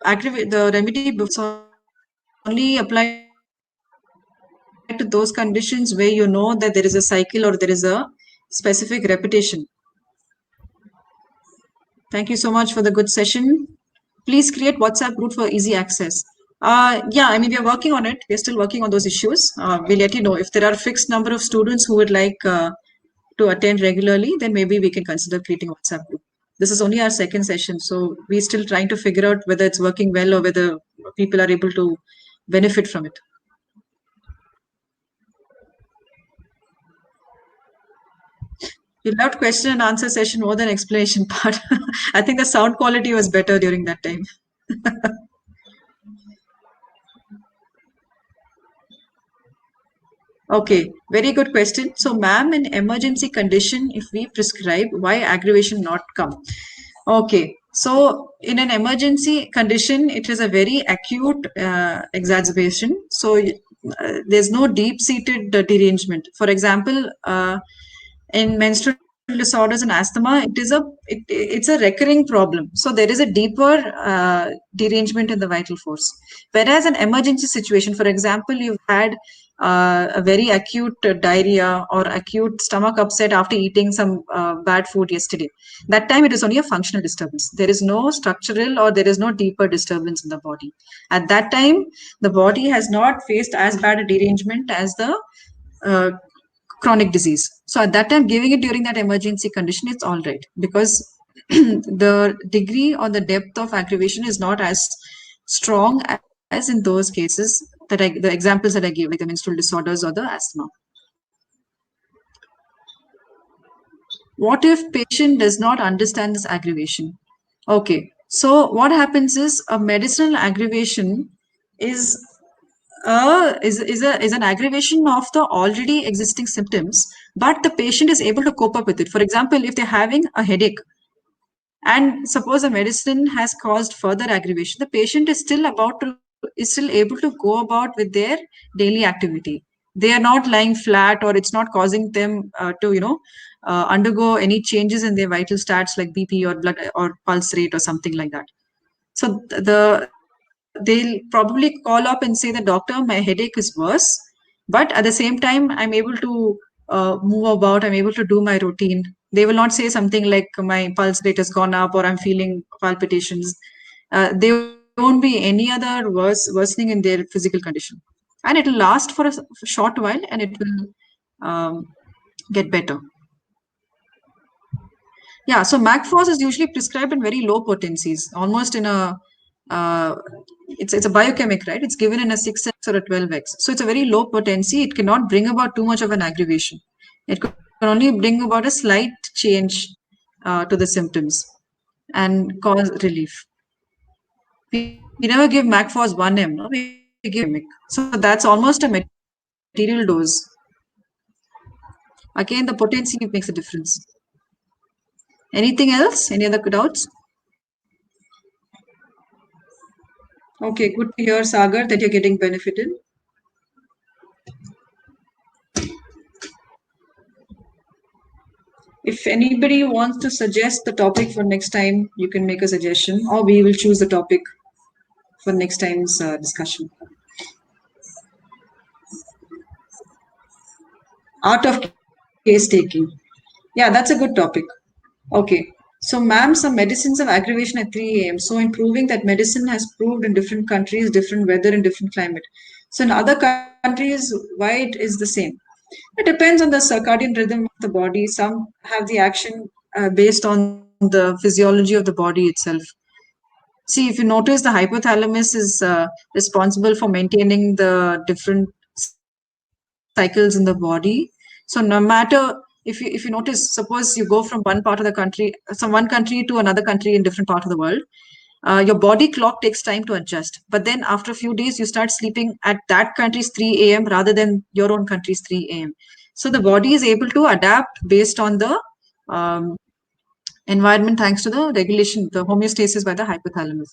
remedy before aggravation. It's only applied to those conditions where you know that there is a cycle or there is a specific repetition. Thank you so much for the good session. Please create WhatsApp group for easy access. Yeah, I mean, we are working on it. We're still working on those issues. We'll let you know if there are a fixed number of students who would like to attend regularly, then maybe we can consider creating a WhatsApp group. This is only our second session, so we're still trying to figure out whether it's working well or whether people are able to benefit from it. You loved question and answer session more than explanation part. I think the sound quality was better during that time. Okay, very good question. So, ma'am, in emergency condition, if we prescribe, why aggravation not come? Okay, so in an emergency condition, it is a very acute exacerbation. So, there's no deep-seated derangement. For example, in menstrual disorders and asthma, it's a recurring problem. So there is a deeper derangement in the vital force. Whereas an emergency situation, for example, you've had a very acute diarrhea or acute stomach upset after eating some bad food yesterday. That time it is only a functional disturbance. There is no structural or there is no deeper disturbance in the body. At that time, the body has not faced as bad a derangement as the uh, chronic disease. So at that time, giving it during that emergency condition, it's all right because the degree or the depth of aggravation is not as strong as in those cases the examples that I gave, like the menstrual disorders or the asthma. What if patient does not understand this aggravation? Okay, so what happens is a medicinal aggravation is is an aggravation of the already existing symptoms, but the patient is able to cope up with it. For example, if they're having a headache and suppose the medicine has caused further aggravation, the patient is still able to go about with their daily activity. They are not lying flat, or it's not causing them to undergo any changes in their vital stats like BP or blood or pulse rate or something like that. So they'll probably call up and say, the doctor, my headache is worse, but at the same time, I'm able to move about, I'm able to do my routine. They will not say something like my pulse rate has gone up or I'm feeling palpitations. There won't be any other worsening in their physical condition. And it will last for a short while and it will um, get better. Yeah, so Macphos is usually prescribed in very low potencies, almost in a uh, it's a biochemic, right? It's given in a 6x or a 12x. So it's a very low potency. It cannot bring about too much of an aggravation. It can only bring about a slight change to the symptoms and cause relief. We never give Macphos 1 m, no? We give biochemic. So that's almost a material dose. Again, the potency makes a difference. Anything else? Any other doubts? Okay, good to hear, Sagar, that you're getting benefited. If anybody wants to suggest the topic for next time, you can make a suggestion, or we will choose the topic for next time's discussion. Art of case taking. Yeah, that's a good topic. Okay. So, ma'am, some medicines of aggravation at 3 a.m. So, in proving that medicine has proved in different countries, different weather, and different climate. So, in other countries, why it is the same? It depends on the circadian rhythm of the body. Some have the action based on the physiology of the body itself. See, if you notice, the hypothalamus is responsible for maintaining the different cycles in the body. So, no matter if you notice, suppose you go from one part of the country, some one country to another country in different part of the world, your body clock takes time to adjust. But then after a few days, you start sleeping at that country's 3 a.m. rather than your own country's 3 a.m. So the body is able to adapt based on the um, environment thanks to the regulation, the homeostasis by the hypothalamus.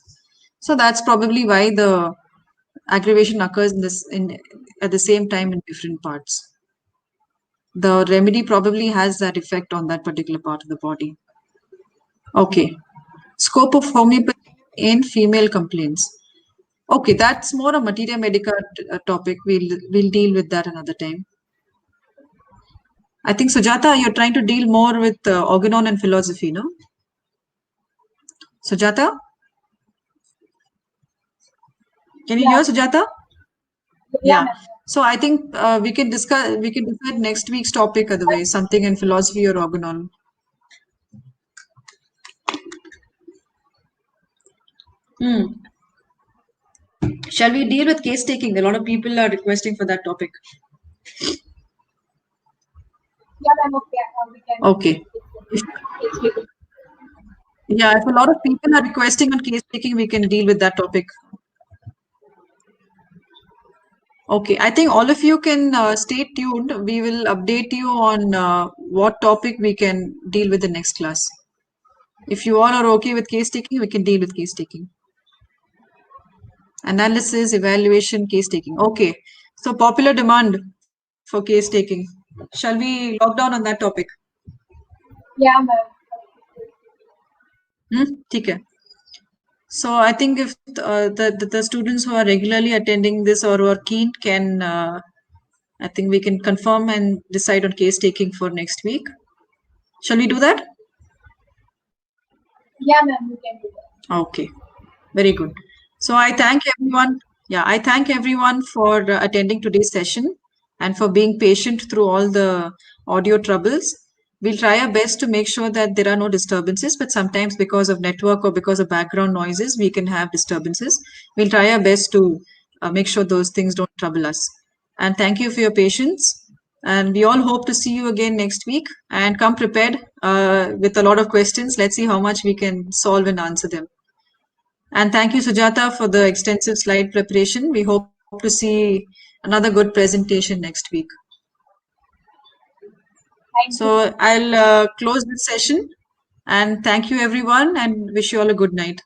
So that's probably why the aggravation occurs in at the same time in different parts. The remedy probably has that effect on that particular part of the body. Okay. Scope of homeopathy in female complaints. Okay, that's more a materia medica topic. We'll deal with that another time. I think Sujata, you're trying to deal more with organon and philosophy, no? Sujata? Can you Yeah, hear Sujata? yeah, Yeah. ma'am. So I think we can decide next week's topic otherwise, something in philosophy or organon. Hmm. Shall we deal with case taking? A lot of people are requesting for that topic. Yeah, ma'am. Okay, we can Okay. discuss If, case taking. yeah, if a lot of people are requesting on case taking, we can deal with that topic. Okay, I think all of you can stay tuned. We will update you on what topic we can deal with the next class. If you all are okay with case taking, we can deal with case taking. Analysis, evaluation, case taking. Okay, so popular demand for case taking. Shall we lock down on that topic? Yeah, ma'am. ठीक है. So I think if the students who are regularly attending this or who are keen can, I think we can confirm and decide on case taking for next week. Shall we do that? Yeah, ma'am. We can do that. Okay, very good. So I thank everyone. Yeah, I thank everyone for attending today's session and for being patient through all the audio troubles. We'll try our best to make sure that there are no disturbances, but sometimes because of network or because of background noises, we can have disturbances. We'll try our best to make sure those things don't trouble us. And thank you for your patience. And we all hope to see you again next week and come prepared with a lot of questions. Let's see how much we can solve and answer them. And thank you, Sujata, for the extensive slide preparation. We hope to see another good presentation next week. Thank you, So ma'am. I'll close this session and thank you, everyone, and wish you all a good night.